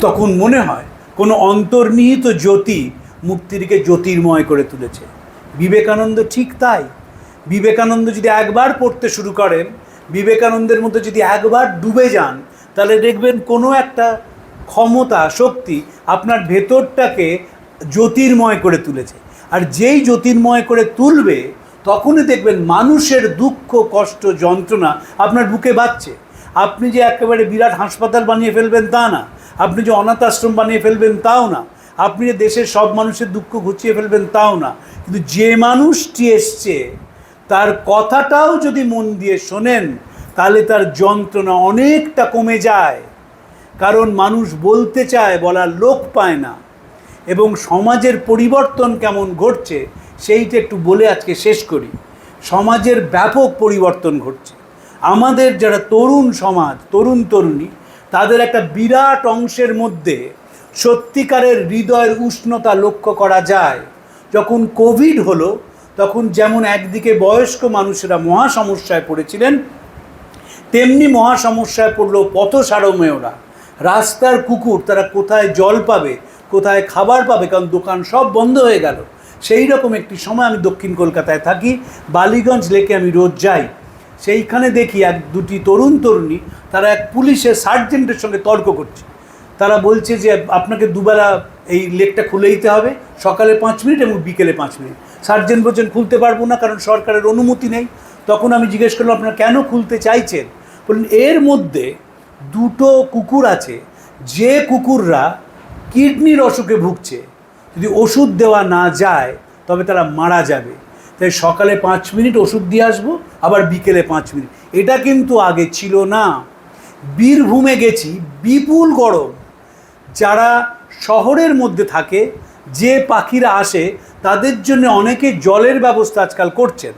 তখন মনে হয় কোনো অন্তর্নিহিত জ্যোতি মূর্তিটিকে জ্যোতির্ময় করে তুলেছে। বিবেকানন্দ ঠিক তাই। বিবেকানন্দ যদি একবার পড়তে শুরু করেন, বিবেকানন্দের মধ্যে যদি একবার ডুবে যান, তাহলে দেখবেন কোনো একটা ক্ষমতা, শক্তি আপনার ভেতরটাকে জ্যোতির্ময় করে তুলেছে। আর যেই জ্যোতির্ময় করে তুলবে তখনই দেখবেন মানুষের দুঃখ, কষ্ট, যন্ত্রণা আপনার বুকে বাজছে। আপনি যে একেবারে বিরাট হাসপাতাল বানিয়ে ফেলবেন তা না, আপনি যে অনাথ আশ্রম বানিয়ে ফেলবেন তাও না, আপনি যে দেশের সব মানুষের দুঃখ ঘুচিয়ে ফেলবেন তাও না, কিন্তু যে মানুষটি এসছে তার কথাটাও যদি মন দিয়ে শোনেন তাহলে তার যন্ত্রণা অনেকটা কমে যায়। কারণ মানুষ বলতে চায়, বলার লোক পায় না। এবং সমাজের পরিবর্তন কেমন ঘটছে সেইটা একটু বলে আজকে শেষ করি। সমাজের ব্যাপক পরিবর্তন ঘটছে। আমাদের যারা তরুণ সমাজ, তরুণ তরুণী, তাদের একটা বিরাট অংশের মধ্যে সত্যিকারের হৃদয়ের উষ্ণতা লক্ষ্য করা যায়। যখন কোভিড হলো তখন যেমন একদিকে বয়স্ক মানুষেরা মহা সমস্যায় পড়েছিলেন, তেমনি মহা সমস্যায় পড়লো পথসারমেয়রা। রাস্তার কুকুর, তারা কোথায় জল পাবে, কোথায় খাবার পাবে, কারণ দোকান সব বন্ধ হয়ে গেল। সেই রকম একটি সময়, আমি দক্ষিণ কলকাতায় থাকি, বালিগঞ্জ লেকে আমি রোজ যাই। সেইখানে দেখি এক দুটি তরুণী তারা এক পুলিশের সার্জেন্টের সঙ্গে তর্ক করছে। তারা বলছে যে আপনাকে দুবেলা এই লেকটা খুলে দিতে হবে, সকালে 5 মিনিট এবং বিকেলে 5 মিনিট। সার্জেন্ট বলছেন খুলতে পারবো না, কারণ সরকারের অনুমতি নেই। তখন আমি জিজ্ঞেস করলাম আপনারা কেন খুলতে চাইছেন? বললেন এর মধ্যে 2টো কুকুর আছে, যে কুকুররা কিডনির অসুখে ভুগছে, যদি ওষুধ দেওয়া না যায় তবে তারা মারা যাবে। তাই সকালে 5 মিনিট ওষুধ দিয়ে আসবো, আবার বিকেলে 5 মিনিট। এটা কিন্তু আগে ছিল না। বীরভূমে গেছি, বিপুল গরম। যারা শহরের মধ্যে থাকে, যে পাখিরা আসে, তাদের জন্য অনেকে জলের ব্যবস্থা আজকাল করছেন,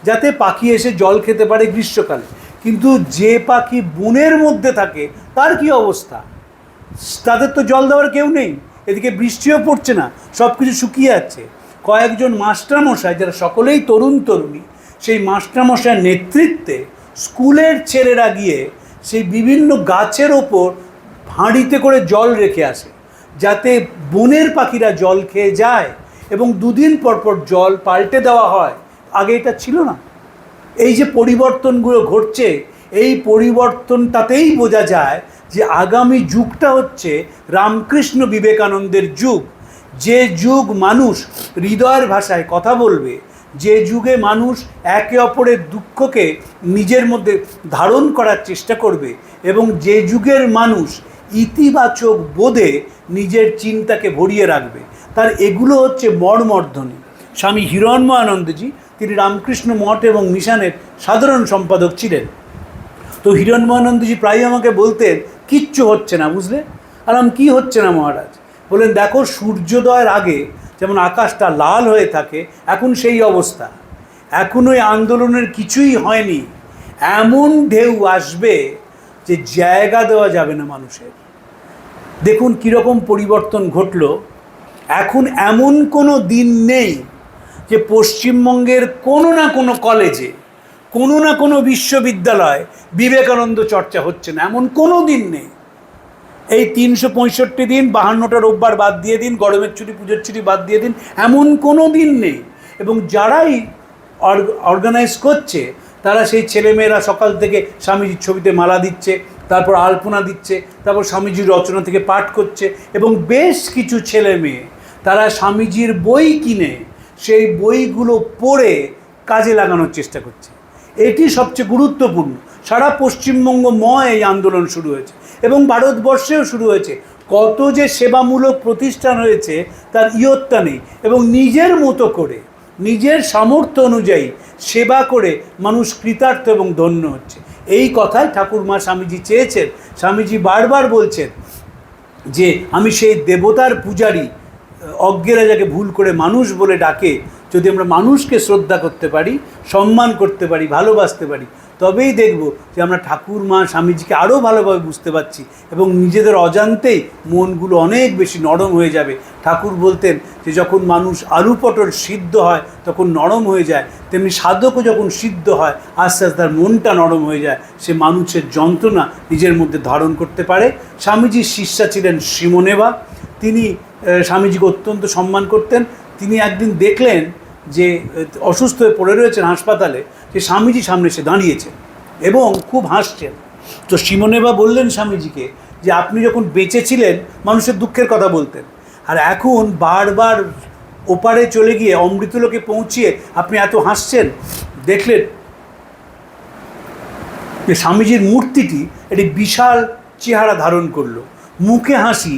যাতে পাখি এসে জল খেতে পারে গ্রীষ্মকালে। কিন্তু যে পাখি বনের মধ্যে থাকে তার কি অবস্থা? তাদের তো জল দেওয়ার কেউ নেই, এদিকে বৃষ্টিও পড়ছে না, সব কিছু শুকিয়ে যাচ্ছে। কয়েকজন মাস্টারমশাই, যারা সকলেই তরুণী, সেই মাস্টারমশাইয়ের নেতৃত্বে স্কুলের ছেলেরা গিয়ে সেই বিভিন্ন গাছের ওপর হাঁড়িতে করে জল রেখে আসে, যাতে বনের পাখিরা জল খেয়ে যায়, এবং 2 দিন পর পর জল পাল্টে দেওয়া হয়। আগে এটা ছিল না। এই যে পরিবর্তনগুলো ঘটছে, এই পরিবর্তনটাতেই বোঝা যায় যে আগামী যুগটা হচ্ছে রামকৃষ্ণ বিবেকানন্দের যুগ। যে যুগ মানুষ হৃদয়ের ভাষায় কথা বলবে, যে যুগে মানুষ একে অপরের দুঃখকে নিজের মধ্যে ধারণ করার চেষ্টা করবে, এবং যে যুগের মানুষ ইতিবাচক বোধে নিজের চিন্তাকে ভরিয়ে রাখবে, তার এগুলো হচ্ছে মর্মর্ধনী। স্বামী হিরণ্ময়ানন্দজি, তিনি রামকৃষ্ণ মঠ এবং মিশনের সাধারণ সম্পাদক ছিলেন। তো হিরণ্ময়ানন্দজি প্রায় আমাকে বলতেন কিচ্ছু হচ্ছে না, বুঝলে? আর আমি কী হচ্ছে না মহারাজ? বললেন দেখো, সূর্যোদয়ের আগে যেমন আকাশটা লাল হয়ে থাকে, এখন সেই অবস্থা। এখন ওই আন্দোলনের কিছুই হয়নি। এমন ঢেউ আসবে যে জায়গা দেওয়া যাবে না মানুষের। দেখুন কীরকম পরিবর্তন ঘটল। এখন এমন কোনো দিন নেই যে পশ্চিমবঙ্গের কোনো না কোনো কলেজে, কোনো না কোনো বিশ্ববিদ্যালয় বিবেকানন্দ চর্চা হচ্ছে না, এমন কোনো দিন নেই। এই 365 দিন, 52টা রোববার বাদ দিয়ে দিন, গরমের ছুটি, পুজোর ছুটি বাদ দিয়ে দিন, এমন কোনো দিন নেই। এবং যারাই অর্গানাইজ করছে, তারা সেই ছেলেমেয়েরা সকাল থেকে স্বামীজির ছবিতে মালা দিচ্ছে, তারপর আলপনা দিচ্ছে, তারপর স্বামীজির রচনা থেকে পাঠ করছে, এবং বেশ কিছু ছেলে মেয়ে তারা স্বামীজির বই কিনে সেই বইগুলো পড়ে কাজে লাগানোর চেষ্টা করছে। এটি সবচেয়ে গুরুত্বপূর্ণ। সারা পশ্চিমবঙ্গময় এই আন্দোলন শুরু হয়েছে, এবং ভারতবর্ষেও শুরু হয়েছে। কত যে সেবামূলক প্রতিষ্ঠান হয়েছে তার ইয়ত্তা নেই, এবং নিজের মতো করে, নিজের সামর্থ্য অনুযায়ী সেবা করে মানুষ কৃতার্থ এবং ধন্য হচ্ছে। এই কথাই ঠাকুরমা স্বামীজি চেয়েছেন। স্বামীজি বারবার বলছেন যে আমি সেই দেবতার পূজারী, অজ্ঞেরা যাকে ভুল করে মানুষ বলে ডাকে, যদি আমরা মানুষকে শ্রদ্ধা করতে পারি, সম্মান করতে পারি, ভালোবাসতে পারি, তবেই দেখব যে আমরা ঠাকুরমা স্বামীজিকে আরও ভালোভাবে বুঝতে পারছি, এবং নিজেদের অজান্তেই মনগুলো অনেক বেশি নরম হয়ে যাবে। ঠাকুর বলতেন যে যখন মানুষ আলু পটল সিদ্ধ হয় তখন নরম হয়ে যায়, তেমনি সাধকও যখন সিদ্ধ হয় আস্তে আস্তে তার মনটা নরম হয়ে যায়, সে মানুষের যন্ত্রণা নিজের মধ্যে ধারণ করতে পারে। স্বামীজির শিষ্যা ছিলেন সিমোনেবা। তিনি স্বামীজিকে অত্যন্ত সম্মান করতেন। তিনি একদিন দেখলেন যে অসুস্থ হয়ে পড়ে রয়েছেন হাসপাতালে, যে স্বামীজি সামনে এসে দাঁড়িয়েছেন এবং খুব হাসছেন। তো সিমোনেবা বললেন স্বামীজিকে যে আপনি যখন বেঁচে ছিলেন মানুষের দুঃখের কথা বলতেন, আর এখন বারবার ওপারে চলে গিয়ে অমৃতলোকে পৌঁছিয়ে আপনি এত হাসছেন। দেখলেন যে স্বামীজির মূর্তিটি একটি বিশাল চেহারা ধারণ করলো, মুখে হাসি,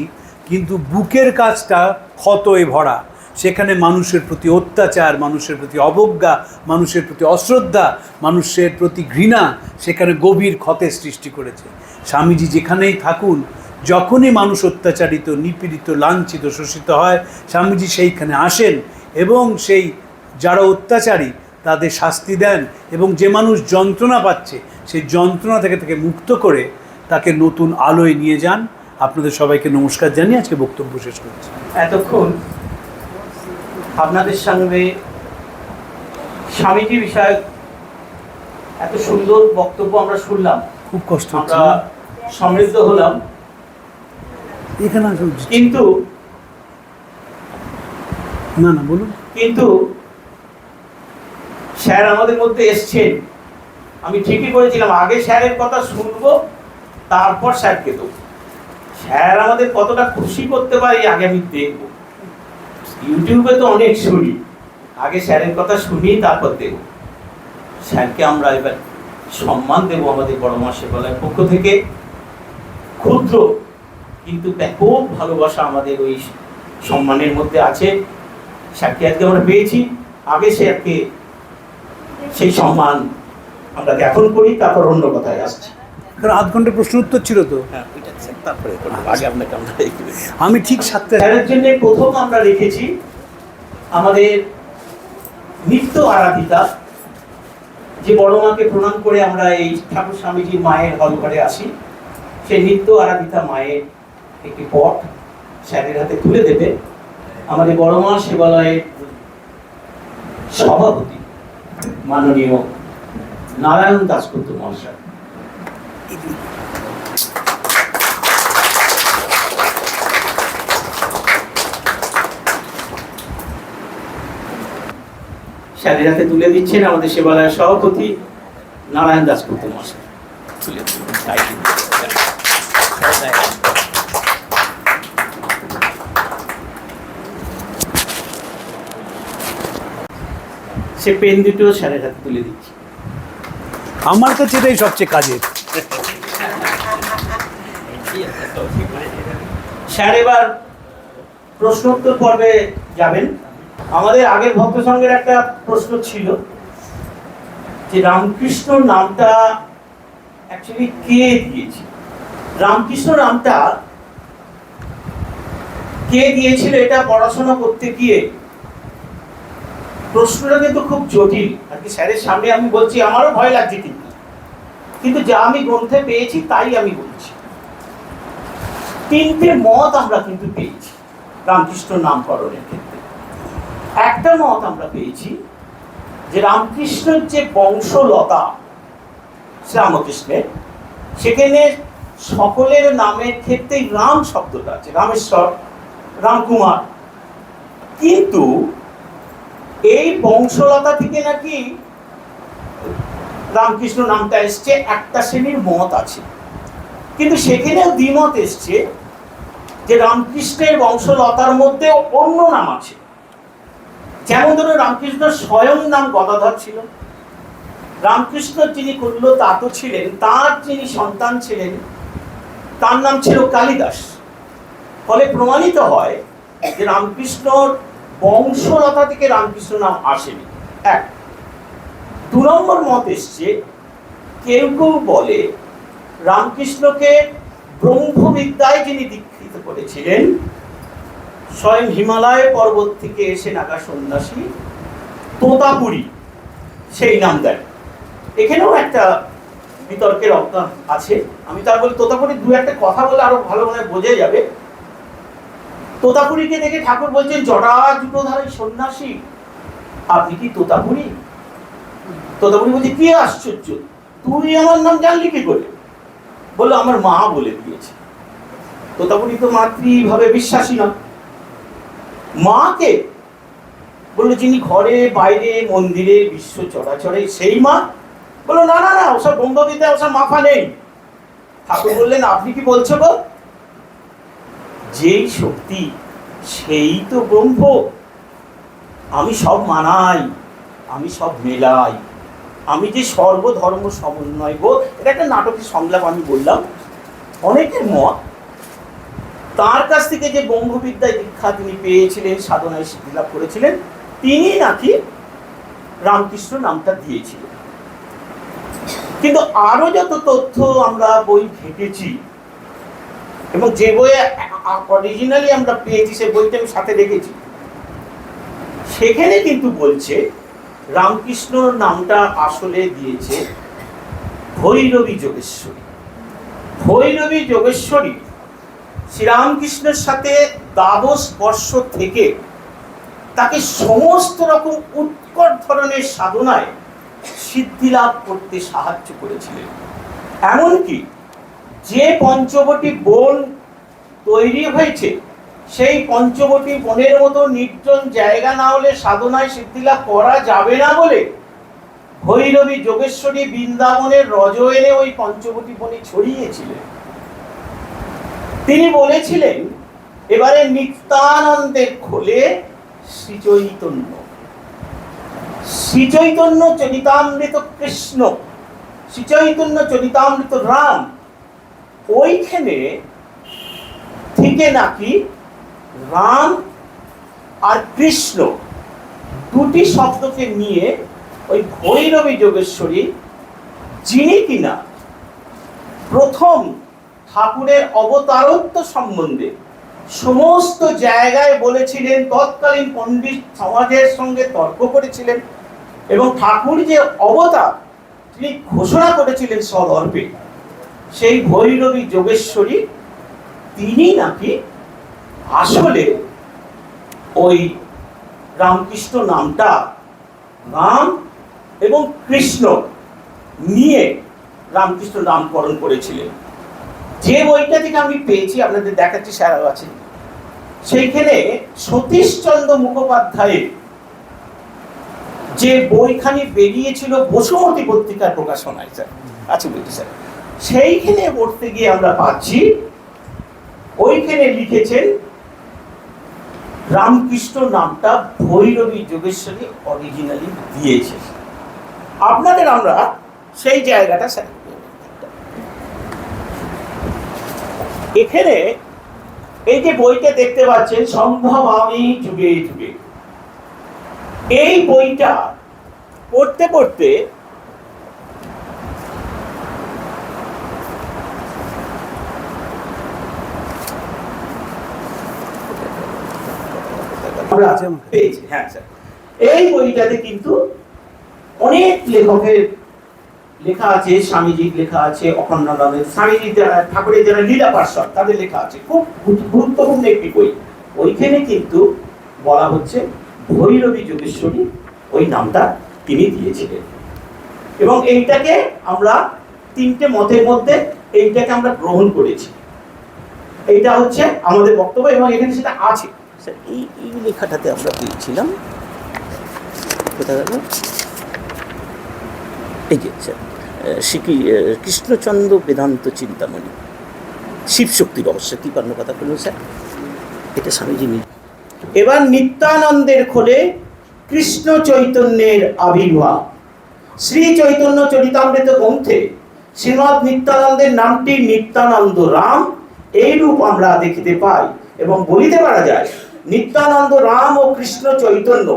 কিন্তু বুকের কাজটা ক্ষতয়ে ভরা। সেখানে মানুষের প্রতি অত্যাচার, মানুষের প্রতি অবজ্ঞা, মানুষের প্রতি অশ্রদ্ধা, মানুষের প্রতি ঘৃণা সেখানে গভীর ক্ষতের সৃষ্টি করেছে। স্বামীজি যেখানেই থাকুন, যখনই মানুষ অত্যাচারিত, নিপীড়িত, লাঞ্ছিত, শোষিত হয়, স্বামীজি সেইখানে আসেন এবং সেই যারা অত্যাচারী তাদের শাস্তি দেন, এবং যে মানুষ যন্ত্রণা পাচ্ছে সেই যন্ত্রণা থেকে মুক্ত করে তাকে নতুন আলোয় নিয়ে যান। আপনাদের সবাইকে নমস্কার জানিয়ে আজকে বক্তব্য শেষ করছি। এতক্ষণ আপনাদের সঙ্গে স্বামীজি বিষয়ক এত সুন্দর বক্তব্য আমরা শুনলাম, খুব কষ্ট হচ্ছে, আমরা সমৃদ্ধ হলাম। এখানে কিন্তু বলুন। কিন্তু স্যার আমাদের মধ্যে এসছেন, আমি ঠিকই করেছিলাম, আগে স্যারের কথা শুনবো তারপর স্যারকে দেবো। স্যার আমাদের কতটা খুশি করতে পারে আগে আমি দেখবো। ইউটিউবে তো অনেক শুনি, আগে স্যারের কথা শুনি তারপর দেবো। স্যারকে আমরা এবার সম্মান দেবো আমাদের বড় মা সেবালয়ের পক্ষ থেকে। ক্ষুদ্র কিন্তু ব্যাপক ভালোবাসা আমাদের ওই সম্মানের মধ্যে আছে। স্যারকে আজকে আমরা পেয়েছি, আগে স্যারকে সেই সম্মান আমরা জ্ঞাপন করি, তারপর অন্য কথায় আসছি। কারণ আধ ঘন্টা প্রশ্ন উত্তর ছিল তো। হ্যাঁ, তারপরে আগে আপনাকে আমরা আমি ঠিক 7টা। স্যারের জন্য প্রথম আমরা রেখেছি আমাদের নিত্য আরাধিতা, যে বড় মাকে প্রণাম করে আমরা এই ঠাকুর স্বামীজির মায়ের হল ঘরে আসি, সেই নিত্য আরাধিতা মায়ের একটি পট স্যারের হাতে তুলে দেবে আমাদের বড় মা সেবালয়ের সভাপতি মাননীয় নারায়ণ দাশগুপ্ত মহাশয়। স্যারের হাতে তুলে দিচ্ছেন আমাদের সেবালয়ের সভাপতি নারায়ণ দাশগুপ্ত মহাশয়। তুলে সে পেন দুটো স্যারের হাতে তুলে দিচ্ছে। আমার কাছে এটাই সবচেয়ে কাজের। স্যার এবার প্রশ্নোত্তর পর্বে যাবেন। আমাদের আগের ভক্ত সংঘের একটা প্রশ্ন ছিল যে রামকৃষ্ণ নামটা অ্যাকচুয়ালি কে দিয়েছিল। রামকৃষ্ণ নামটা কে দিয়েছিল এটা পড়াশোনা করতে গিয়ে প্রশ্নটা কিন্তু খুব জটিল। আর কি স্যারের সামনে আমি বলছি, আমারও ভয় লাগছে, কিন্তু যা আমি গ্রন্থে পেয়েছি তাই আমি বলছি। 3টে মত আমরা কিন্তু পেয়েছি রামকৃষ্ণ নামকরণের ক্ষেত্রে। একটা মত আমরা পেয়েছি যে রামকৃষ্ণের যে বংশলতা শ্রীরামকৃষ্ণের, সেখানে সকলের নামের ক্ষেত্রেই রাম শব্দটা আছে, রামেশ্বর, রামকুমার। কিন্তু এই বংশলতা থেকে নাকি রামকৃষ্ণ নামটা এসছে, একটা শ্রেণীর মত আছে। কিন্তু সেখানেও দ্বিমত এসছে যে রামকৃষ্ণের বংশলতার মধ্যে অন্য নাম আছে। যেমন ধরুন, রামকৃষ্ণ স্বয়ং নাম গদাধর ছিল, রামকৃষ্ণ যিনি করল তাতো ছিলেন, তার যিনি সন্তান ছিলেন তার নাম ছিল কালিদাস। ফলে প্রমাণিত হয় যে রামকৃষ্ণর বংশলতা থেকে রামকৃষ্ণ নাম আসেনি। 1। 2 নম্বর মত এসছে, কেউ কেউ বলে রামকৃষ্ণকে ব্রহ্মবিদ্যায় যিনি দীক্ষিত করেছিলেন, স্বয়ং হিমালয় পর্বত থেকে এসে নাগা সন্ন্যাসী তোতাপুরী, সেই নাম দেন। এখানেও একটা বিতর্কের অবদান আছে। আমি তার বলি তোতাপুরী 2-1 কথা বলে আরো ভালো মনে বোঝা যাবে। তোতাপুরীকে দেখে ঠাকুর বলছেন, জটা জুটোধারী সন্ন্যাসী, আপনি কি তোতাপুরী? তোতাপুরী বলছে, কি আশ্চর্য, তুই আমার নাম জানলি কি করে? বললো, আমার মা বলে দিয়েছে। তোতাপুরী তো মাতৃভাবে বিশ্বাসী না। মাকে বললো, যিনি ঘরে বাইরে মন্দিরে বিশ্ব চরাচরে, সেই মা? বললো, না না না, ওসব ব্রহ্মবিদ্যা, ওসব মাথা নেই। ঠাকুর বললেন, আপনি কি বলছো গো? যেই শক্তি সেই তো ব্রহ্ম। আমি সব মানাই, আমি সব মেলাই, আমি যে সর্বধর্ম সমন্বয় গো। এটা একটা নাটকের সংলাপ আমি বললাম। অনেকের মত তার কাছ থেকে যে ব্রহ্মবিদ্যায় দীক্ষা তিনি পেয়েছিলেন, সাধনায় সিদ্ধি লাভ করেছিলেন, তিনি নাকি রামকৃষ্ণ নামটা দিয়েছিলেন। কিন্তু আরো যত তথ্য আমরা বই ঘেঁটেছি, এবং যে বইয়ে অরিজিনালি আমরা পেয়েছি সে বইটা আমি সাথে রেখেছি, সেখানে কিন্তু বলছে রামকৃষ্ণ নামটা আসলে দিয়েছে ভৈরবী যোগেশ্বরী। ভৈরবী যোগেশ্বরী শ্রীরামকৃষ্ণের সাথে দ্বাদশ বর্ষ থেকে তাকে সমস্ত রকম উৎকট ধরনের সাধনায় সিদ্ধি লাভ করতে সাহায্য করেছিলেন। এমনকি যে পঞ্চবটী বন তৈরি হয়েছে, সেই পঞ্চবটী বনের মতো নির্জন জায়গা না হলে সাধনায় সিদ্ধি লাভ করা যাবে না বলে ভৈরবী যোগেশ্বরী বৃন্দাবনের রজ এনে ওই পঞ্চবটী বনে ছড়িয়েছিলেন। তিনি বলেছিলেন, এবারে নিত্যানন্দের খোলে শ্রীচৈতন্য, শ্রীচৈতন্য চরিতামৃত কৃষ্ণ, শ্রীচৈতন্য চরিতামৃত রাম, ওইখানে থেকে নাকি রাম আর কৃষ্ণ দুটি শব্দকে নিয়ে ওই ভৈরবী যোগেশ্বরী, যিনি কিনা প্রথম ঠাকুরের অবতারত্ব সম্বন্ধে সমস্ত জায়গায় বলেছিলেন, তৎকালীন পণ্ডিত সমাজের সঙ্গে তর্ক করেছিলেন, এবং ঠাকুর যে অবতার তিনি ঘোষণা করেছিলেন সদর্পে, সেই ভৈরবী যোগেশ্বরী তিনি নাকি আসলে ওই রামকৃষ্ণ নামটা রাম এবং কৃষ্ণ নিয়ে রামকৃষ্ণ নামকরণ করেছিলেন। যে বইটা থেকে আমি পেয়েছি, আপনাদের দেখাচ্ছি, সারা আছে, সেইখানে সতীশচন্দ্র মুখোপাধ্যায়ের যে বইখানি বেরিয়েছিল বসুমতী পত্রিকার প্রকাশনায়, স্যার আছে বইটি স্যার, সেইখানে পড়তে গিয়ে আমরা পাচ্ছি, ওইখানে লিখেছেন রামকৃষ্ণ নামটা ভৈরবী যোগেশ্বরী অরিজিনালি দিয়েছে। আপনাদের আমরা সেই জায়গাটা স্যার, এখানে এই যে বইটা দেখতে পাচ্ছেন, সম্ভব আমি যুগে যুগে, এই বইটা পড়তে পড়তে হ্যাঁ স্যার, এই বইটাতে কিন্তু অনেক লেখকের লেখা আছে, স্বামীজির লেখা আছে, অখণ্ডানন্দের, স্বামীজি ঠাকুরের যারা লীলা পার্ষদ তাদের লেখা আছে, খুব গুরুত্বপূর্ণ একটি বই। ওইখানে কিন্তু বলা হচ্ছে ভৈরবী যোগেশ্বরী ওই নামটা তিনি দিয়েছিলেন, এবং এইটাকে আমরা তিনটে মতের মধ্যে এইটাকে আমরা গ্রহণ করেছি। এইটা হচ্ছে আমাদের বক্তব্য, এবং এখানে সেটা আছে। এই এই লেখাটাতে আমরা পেয়েছিলাম, কোথায় গেল, এই যে স্যার, কৃষ্ণচন্দ্র বেদান্ত চিন্তামণি, শিবশক্তি রহস্য, কি পারল কথা বলুন স্যার, এটা স্বামীজি। এবার নিত্যানন্দের খোলে কৃষ্ণ চৈতন্যের আবির্ভাব। শ্রী চৈতন্য চরিতামৃত গ্রন্থে শ্রীমৎ নিত্যানন্দের নামটি নিত্যানন্দ রাম এই রূপ আমরা দেখিতে পাই, এবং বলিতে পারা যায় নিত্যানন্দ রাম ও কৃষ্ণ চৈতন্য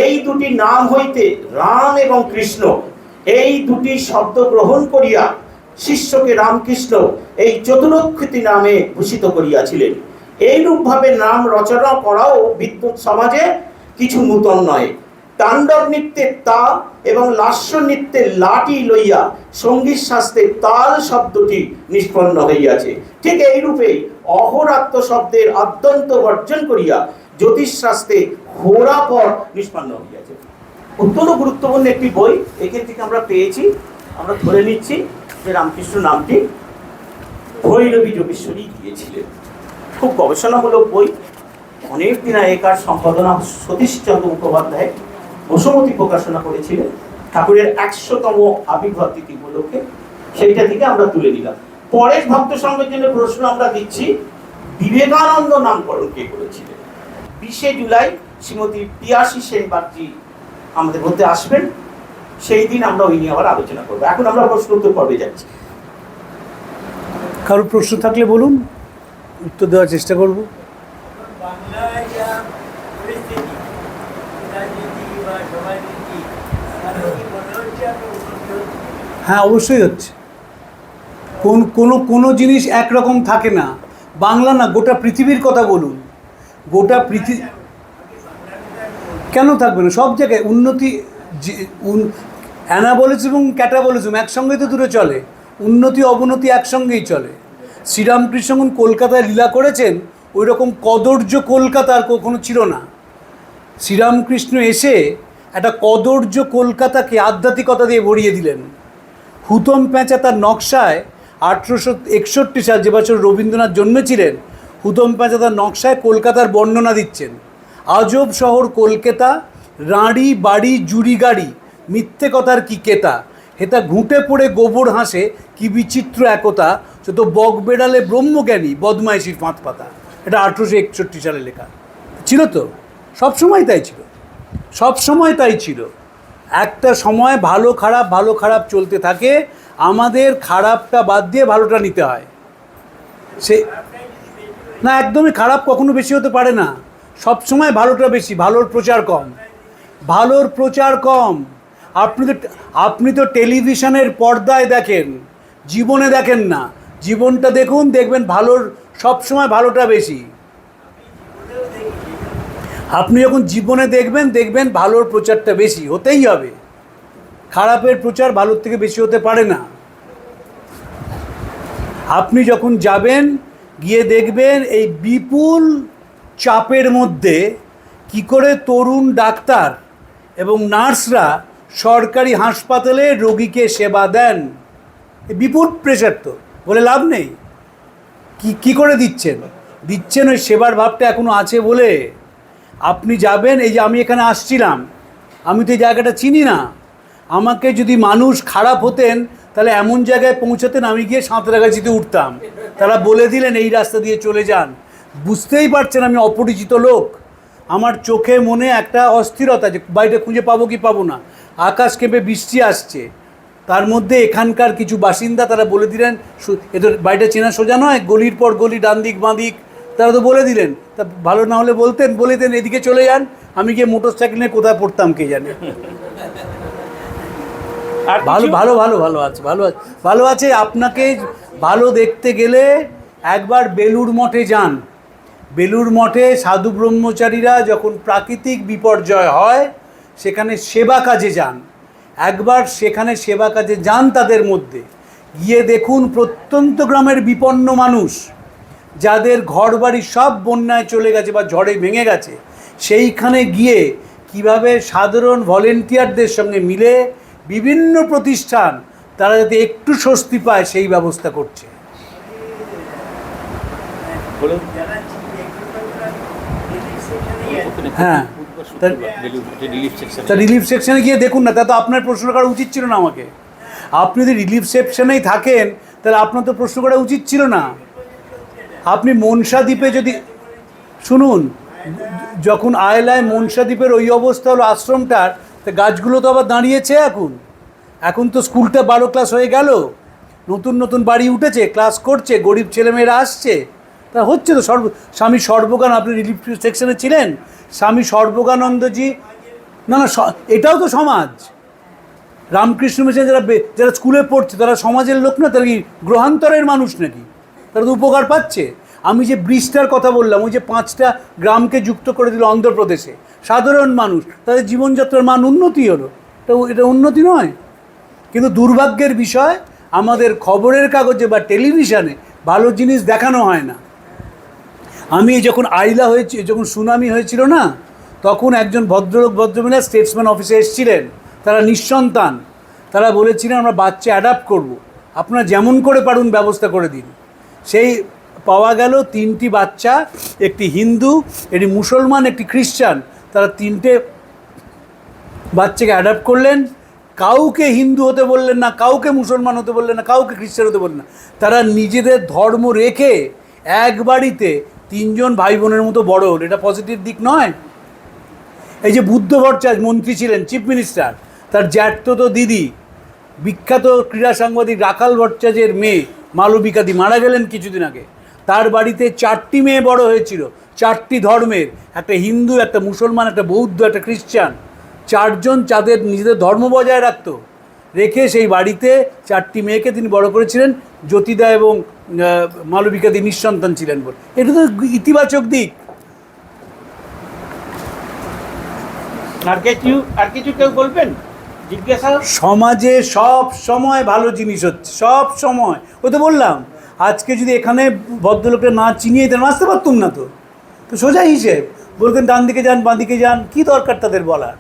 এই দুটি নাম হইতে রাম এবং কৃষ্ণ এই দুটি শব্দ গ্রহণ করিয়া শিষ্যকে রামকৃষ্ণ এই চতুরক্ষিতি নামে ভূষিত করিয়াছিলেন। এইরূপভাবে নাম রচনা করাও বিদ্যুৎ সমাজে কিছু নূতন নয়। তাণ্ডব নৃত্যের তা এবং লাস্য নৃত্যের লাটি লইয়া সঙ্গীত শাস্ত্রের তাল শব্দটি নিষ্পন্ন হইয়াছে। ঠিক এইরূপেই অহোরাত্ম শব্দের আদ্যন্ত বর্জন করিয়া জ্যোতিষশাস্ত্রে হোরাপর নিষ্পন্ন হইয়াছে। অত্যন্ত গুরুত্বপূর্ণ একটি বই এখান থেকে আমরা পেয়েছি। আমরা ধরে নিচ্ছি যে রামকৃষ্ণ নামটি ভৈরবী যোগেশ্বরী দিয়েছিলেন। খুব গবেষণামূলক বই, অনেক দিন আগেকার সম্পাদনা সতীশচন্দ্র মুখোপাধ্যায় বসুমতী প্রকাশনা করেছিলেন ঠাকুরের ১০০তম আবির্ভাব তিথি উপলক্ষে, সেইটা থেকে আমরা তুলে নিলাম। পরের ভক্ত সঙ্গের জন্য প্রশ্ন আমরা দিচ্ছি, বিবেকানন্দ নামকরণ কে করেছিলেন? ২০শে জুলাই শ্রীমতী পিয়াসী সেন বাগচি আমাদের মধ্যে আসবেন, সেই দিন আমরা ওই নিয়ে আবার আলোচনা করবো। এখন আমরা প্রশ্ন উত্তর পর্বে যাচ্ছি। কারোর প্রশ্ন থাকলে বলুন, উত্তর দেওয়ার চেষ্টা করব। হ্যাঁ, অবশ্যই হচ্ছে। কোনো জিনিস একরকম থাকে না। বাংলা না, গোটা পৃথিবীর কথা বলুন, গোটা পৃথিবী কেন থাকবে না? সব জায়গায় উন্নতি, অ্যানাবলিজম এবং ক্যাটাবলিজম একসঙ্গেই তো দূরে চলে, উন্নতি অবনতি একসঙ্গেই চলে। শ্রীরামকৃষ্ণ যখন কলকাতায় লীলা করেছেন, ওই রকম কদর্য কলকাতার কখনো ছিল না। শ্রীরামকৃষ্ণ এসে একটা কদর্য কলকাতাকে আধ্যাত্মিকতা দিয়ে ভরিয়ে দিলেন। হুতম প্যাঁচা তার নকশায় 1861 সাল, যে বছর রবীন্দ্রনাথ জন্মেছিলেন, হুতম প্যাঁচা তার নকশায় কলকাতার বর্ণনা দিচ্ছেন। আজব শহর কলকাতা, রাঁড়ি বাড়ি জুড়ি গাড়ি, মিথ্যে কথার কি কেতা, হেতা ঘুঁটে পড়ে গোবর হাসে কি বিচিত্র একতা, সে তো বক বেড়ালে ব্রহ্মজ্ঞানী বদমাইশির ফাঁদ পাতা। এটা 1861 সালে লেখা ছিল। তো সবসময় তাই ছিল, সবসময় তাই ছিল। একটা সময় ভালো খারাপ চলতে থাকে, আমাদের খারাপটা বাদ দিয়ে ভালোটা নিতে হয়। সে না, একদমই খারাপ কখনো বেশি হতে পারে না, সবসময় ভালোটা বেশি, ভালোর প্রচার কম, ভালোর প্রচার কম। আপনি তো টেলিভিশনের পর্দায় দেখেন, জীবনে দেখেন না। জীবনটা দেখুন, দেখবেন ভালোর সবসময় ভালোটা বেশি। আপনি যখন জীবনে দেখবেন, দেখবেন ভালোর প্রচারটা বেশি, হতেই হবে। খারাপের প্রচার ভালোর থেকে বেশি হতে পারে না। আপনি যখন যাবেন, গিয়ে দেখবেন এই বিপুল চাপের মধ্যে কি করে তরুণ ডাক্তার এবং নার্সরা সরকারি হাসপাতালে রোগীকে সেবা দেন। বিপুল প্রেশার, তো বলে লাভ নেই। কি করে দিচ্ছেন ওই সেবার ভাবটা এখনও আছে বলে। আপনি যাবেন, এই যে আমি এখানে আসছিলাম, আমি তো এই জায়গাটা চিনি না। আমাকে যদি মানুষ খারাপ হতেন তাহলে এমন জায়গায় পৌঁছাতেন, আমি গিয়ে সাঁতরাগাছিতে উঠতাম। তারা বলে দিলেন এই রাস্তা দিয়ে চলে যান। বুঝতেই পারছেন আমি অপরিচিত লোক। আমার চোখে মনে একটা অস্থিরতা, যে বাড়িটা খুঁজে পাবো কি পাবো না। আকাশ কেঁপে বৃষ্টি আসছে, তার মধ্যে এখানকার কিছু বাসিন্দা তারা বলে দিলেন, এদের বাড়িটা চেনা সোজা নয়, গলির পর গলি, ডান দিক বাঁ দিক, তারা তো বলে দিলেন। তা ভালো না হলে বলে দেন এদিকে চলে যান, আমি গিয়ে মোটর সাইকেল নিয়ে কোথায় পড়তাম কে জানে। ভালো আছে। আপনাকে ভালো দেখতে গেলে একবার বেলুড় মঠে যান। বেলুড় মঠে সাধু ব্রহ্মচারীরা যখন প্রাকৃতিক বিপর্যয় হয় সেখানে সেবা কাজে যান। একবার সেখানে সেবা কাজে যান, তাদের মধ্যে গিয়ে দেখুন প্রত্যন্ত গ্রামের বিপন্ন মানুষ, যাদের ঘরবাড়ি সব বন্যায় চলে গেছে বা ঝড়ে ভেঙে গেছে, সেইখানে গিয়ে কিভাবে সাধারণ ভলেন্টিয়ারদের সঙ্গে মিলে বিভিন্ন প্রতিষ্ঠান তারা যাতে একটু স্বস্তি পায় সেই ব্যবস্থা করছে। হ্যাঁ, তা রিলিফ সেকশনে গিয়ে দেখুন না। তা তো আপনার প্রশ্ন করা উচিত ছিল না আমাকে। আপনি যদি রিলিফ সেকশনেই থাকেন তাহলে আপনার তো প্রশ্ন করা উচিত ছিল না। আপনি মনসা দ্বীপে যদি শুনুন, যখন আয়লায় মনসা দ্বীপের ওই অবস্থা হলো আশ্রমটার, তা গাছগুলো তো আবার দাঁড়িয়েছে। এখন তো স্কুলটা 12 ক্লাস হয়ে গেল, নতুন বাড়ি উঠেছে, ক্লাস করছে, গরিব ছেলেমেয়েরা আসছে, তা হচ্ছে তো। স্বামী সর্বজ্ঞান, আপনি রিলিফ সেকশনে ছিলেন, স্বামী সর্বজ্ঞানন্দজি, না এটাও তো সমাজ। রামকৃষ্ণ মিশন যারা স্কুলে পড়ছে তারা সমাজের লোক না, তারা কি গ্রহান্তরের মানুষ নাকি? তারা তো উপকার পাচ্ছে। আমি যে ব্রিজটার কথা বললাম, ওই যে 5টা গ্রামকে যুক্ত করে দিল অন্ধ্রপ্রদেশে, সাধারণ মানুষ, তাদের জীবনযাত্রার মান উন্নতি হলো। এটা উন্নতি নয়? কিন্তু দুর্ভাগ্যের বিষয়, আমাদের খবরের কাগজে বা টেলিভিশনে ভালো জিনিস দেখানো হয় না। আমি যখন যখন সুনামি হয়েছিল না, তখন একজন ভদ্রমহিলা স্টেটসম্যান অফিসে এসেছিলেন, তারা নিঃসন্তান। তারা বলেছিলেন আমরা বাচ্চা অ্যাডাপ্ট করব, আপনারা যেমন করে পারুন ব্যবস্থা করে দিন। সেই পাওয়া গেল 3টি বাচ্চা, একটি হিন্দু, একটি মুসলমান, একটি খ্রিস্টান। তারা 3টে বাচ্চাকে অ্যাডাপ্ট করলেন। কাউকে হিন্দু হতে বললেন না, কাউকে মুসলমান হতে বললেন না, কাউকে খ্রিস্টান হতে বললেন না। তারা নিজেদের ধর্ম রেখে এক বাড়িতে 3 জন ভাই বোনের মতো বড় হল। এটা পজিটিভ দিক নয়? এই যে বুদ্ধ ভট্টাচার্য মন্ত্রী ছিলেন, চিফ মিনিস্টার, তার জ্যাঠতো দিদি, বিখ্যাত ক্রীড়া সাংবাদিক রাখাল ভট্টাচার্যের মেয়ে মালবিকাদি মারা গেলেন কিছুদিন আগে। তার বাড়িতে 4টি মেয়ে বড় হয়েছিল, 4টি ধর্মের, একটা হিন্দু, একটা মুসলমান, একটা বৌদ্ধ, একটা খ্রিস্টান। 4 জন যাদের নিজেদের ধর্ম বজায় রাখত, রেখে সেই বাড়িতে 4টি মেয়েকে তিনি বড় করেছিলেন। জ্যোতিদা এবং মালবিকাদি নিঃসন্তান ছিলেন বলে, এটা তো ইতিবাচক দিক। আর কিছু কেউ বলবেন? জিজ্ঞাসা। সমাজে সব সময় ভালো জিনিস হচ্ছে, সব সময়। ওই তো বললাম, আজকে যদি এখানে ভদ্রলোকটা না চিনিয়ে দিতেন, আসতে পারতুম না। তো সোজা হিসেব বলতেন ডান দিকে যান, বাঁ দিকে যান, কী দরকার তাদের বলার?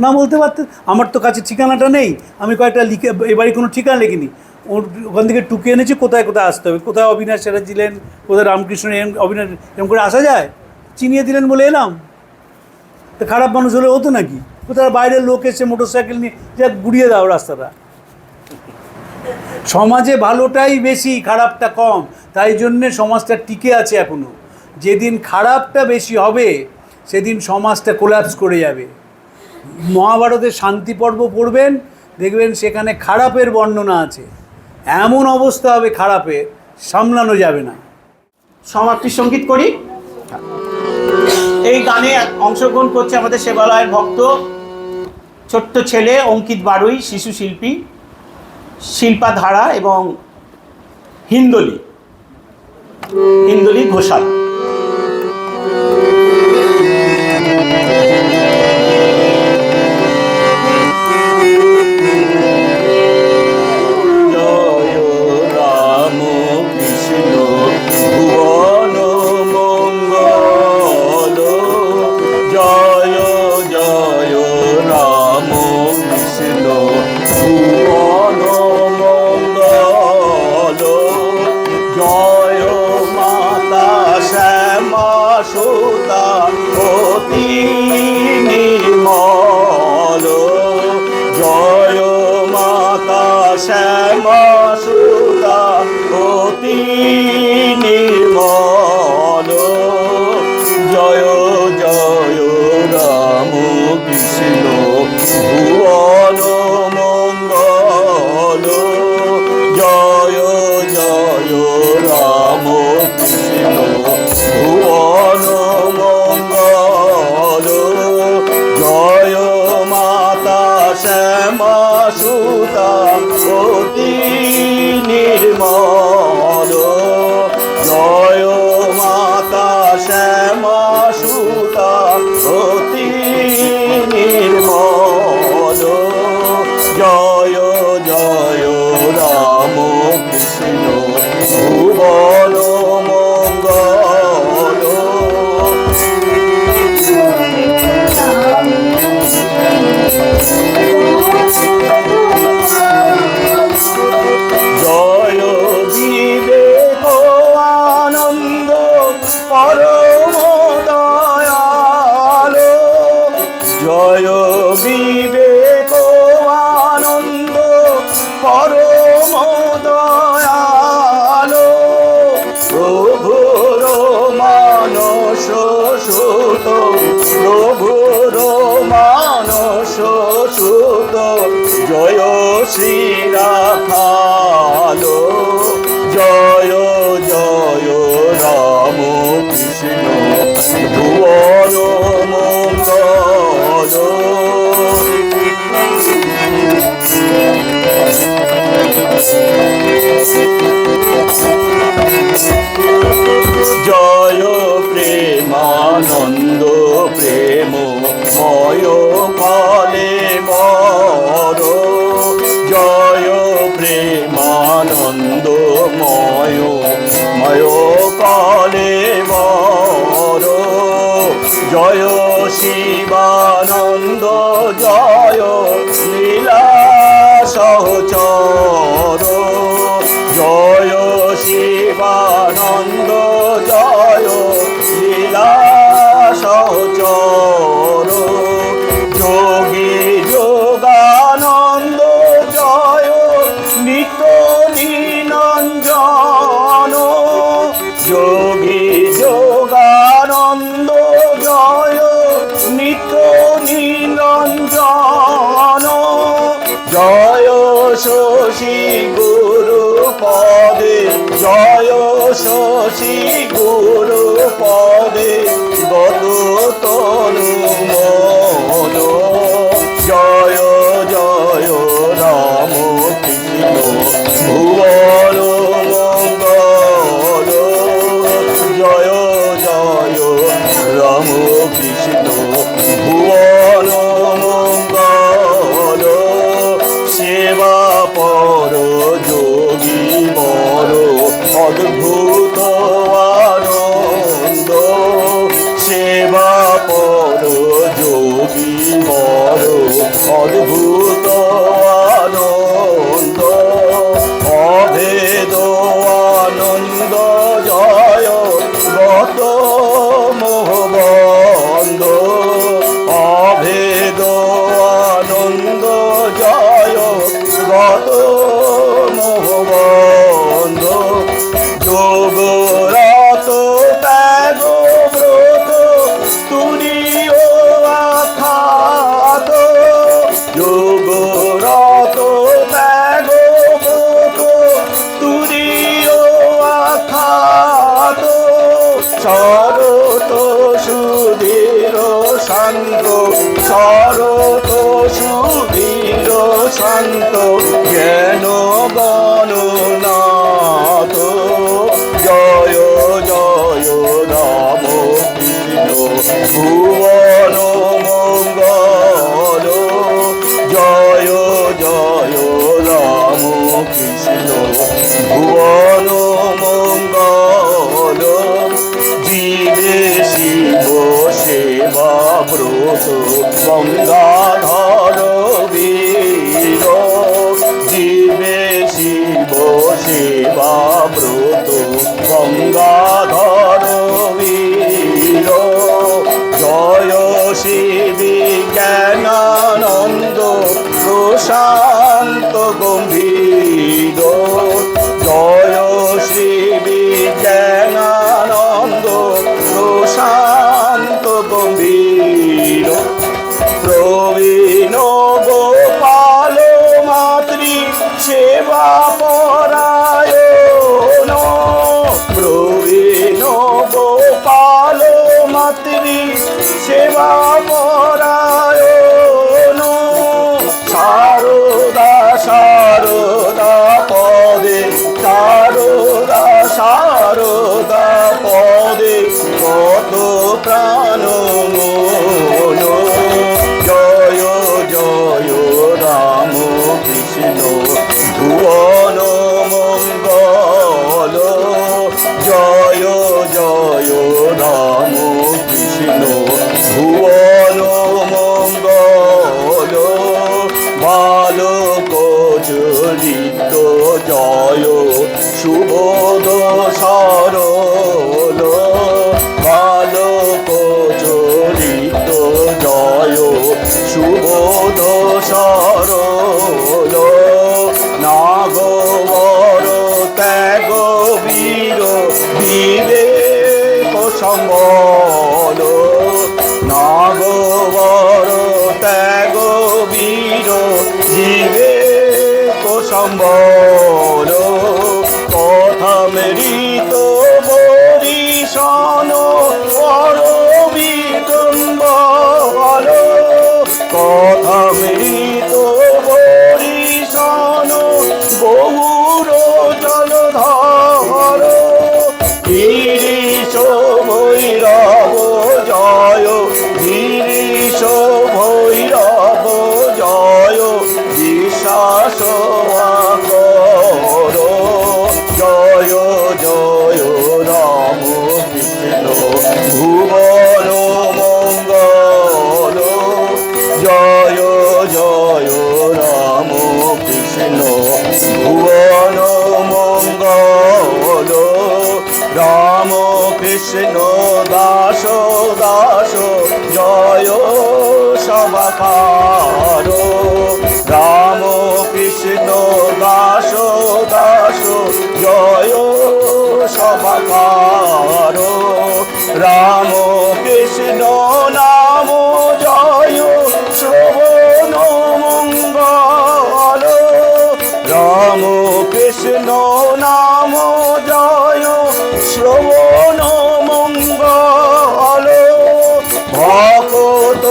না বলতে পারতেন। আমার তো কাছে ঠিকানাটা নেই, আমি কয়েকটা লিখে, এবারে কোনো ঠিকানা লিখিনি, ওখান থেকে টুকে এনেছি কোথায় কোথায় আসতে হবে, কোথায় অবিনাশ চ্যাটার্জি ছিলেন, কোথায় রামকৃষ্ণ, অবিনাশ, এরকম করে আসা যায়? চিনিয়ে দিলেন বলে এলাম। তো খারাপ মানুষ হলে হতো নাকি? তারা বাইরের লোক এসে মোটর সাইকেল নিয়ে যা গুড়িয়ে দাও রাস্তাটা। সমাজে ভালোটাই বেশি, খারাপটা কম, তাই জন্যে সমাজটা টিকে আছে এখনো। যেদিন খারাপটা বেশি হবে সেদিন সমাজটা কোল্যাপস করে যাবে। মহাভারতের শান্তি পর্ব পড়বেন, দেখবেন সেখানে খারাপের বর্ণনা আছে। এমন অবস্থা হবে খারাপের, সামলানো যাবে না। সমাপ্তি সঙ্গীত করি। এই গানে অংশগ্রহণ করছে আমাদের সেবালয়ের ভক্ত ছোট্ট ছেলে অঙ্কিত বাড়ুই, শিশু শিল্পী শিল্পা ধারা এবং হিন্দোলি ঘোষাল। ভুবন মঙ্গল জীবে শিব সেবা ব্রত গঙ্গাধর বীর জীবে শিব সেবা ব্রত গঙ্গাধর বীর জয় শিবী জ্ঞানানন্দ প্রশান্ত গম্ভীর জয় শিবী জ্ঞানানন্দ প্রশান্ত গম্ভীর প্রবীণ গোপাল মাতৃ সেবা পরায়ণ প্রবীণ গোপাল মাতৃ সেবা পরায়ণ শারদা শারদা পদে শারদা শারদা পদে কত প্রাণ মন জয় জয় রাম কৃষ্ণ ভুবন মঙ্গল জয় জয় রাম কৃষ্ণ ভুবন মঙ্গল বালক চরিত জয় সুবোধ সরল বালক চরিত জয় সুবোধ সরল নাগবর ত্যাগ বীর বিবেক সম্বল নাগবর ত্যাগ বীর বিবেক সম্বল কথামৃত বরিশন পরবিদম্বল কথামৃত বরিশন গৌর জলধর গিরিশ ভৈরব জয় গিরিশ ভৈরব জয় বিশ্বাস কর জয় জয় রাম কৃষ্ণ ভুবন মঙ্গল জয় জয় রাম কৃষ্ণ ভুবন মঙ্গল রাম কৃষ্ণ দাস দাস জয় সবাকার রাম কৃষ্ণ দাস দাস জয় সবাকার রাম কৃষ্ণ নাম জয় শ্রবণ মঙ্গল রাম কৃষ্ণ নাম জয় শ্রবণ মঙ্গল ভক্ত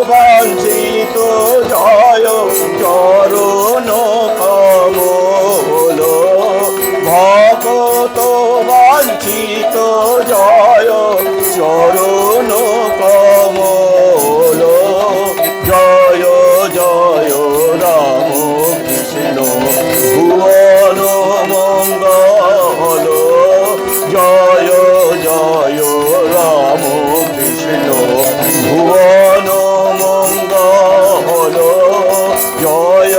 বাঞ্ছিত জয় চরণ কমল ভক্ত বাঞ্ছিত জয় চরণ কমল জয় জয় রাম কৃষ্ণ ভুবন মঙ্গল জয় জয় রাম কৃষ্ণ ভুবন মঙ্গল জয়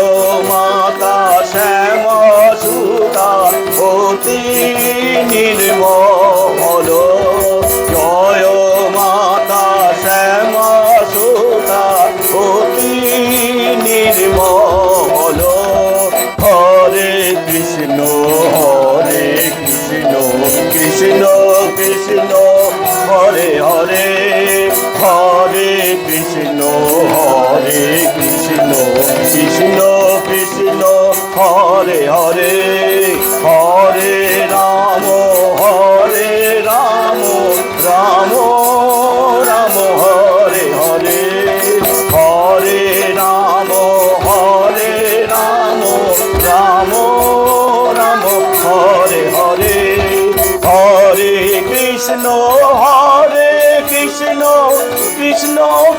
মাতা শ্যাম সুতা অতি নির্মল জয় মাতা শ্যাম সুতা অতি নির্মল হরে কৃষ্ণ কৃষ্ণ কৃষ্ণ হরে হরে হরে কৃষ্ণ কৃষ্ণ কৃষ্ণ হরে হরে হরে রাম রাম রাম হরে হরে হরে রাম রাম রাম হরে হরে হরে কৃষ্ণ কৃষ্ণ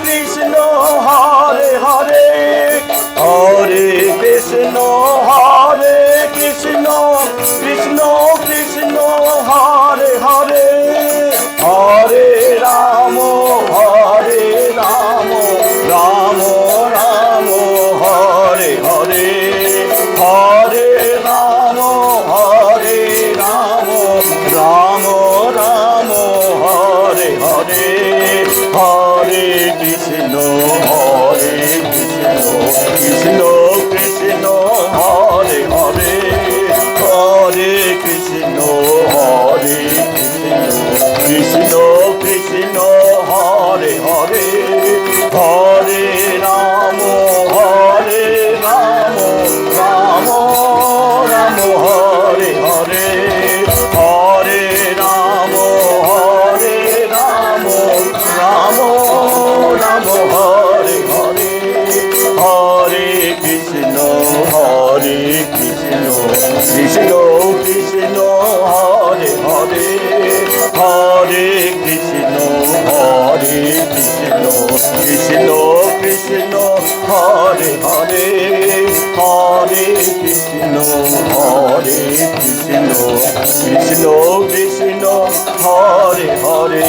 কৃষ্ণ হরে হরে হরে কৃষ্ণ কৃষ্ণ হরে কৃষ্ণ কৃষ্ণ কৃষ্ণ হরে হরে হরে রাম রাম রাম হরে হরে হরে রাম রাম রাম হরে হরে হরে কৃষ্ণ কৃষ্ণ কৃষ্ণ হরে হরে হরে কৃষ্ণ কৃষ্ণ কৃষ্ণ হরে হরে হরে কৃষ্ণ কৃষ্ণ কৃষ্ণ হরে হরে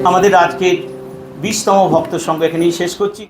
আমাদের আজকের 20তম ভক্ত সঙ্গ এখানেই শেষ করছি।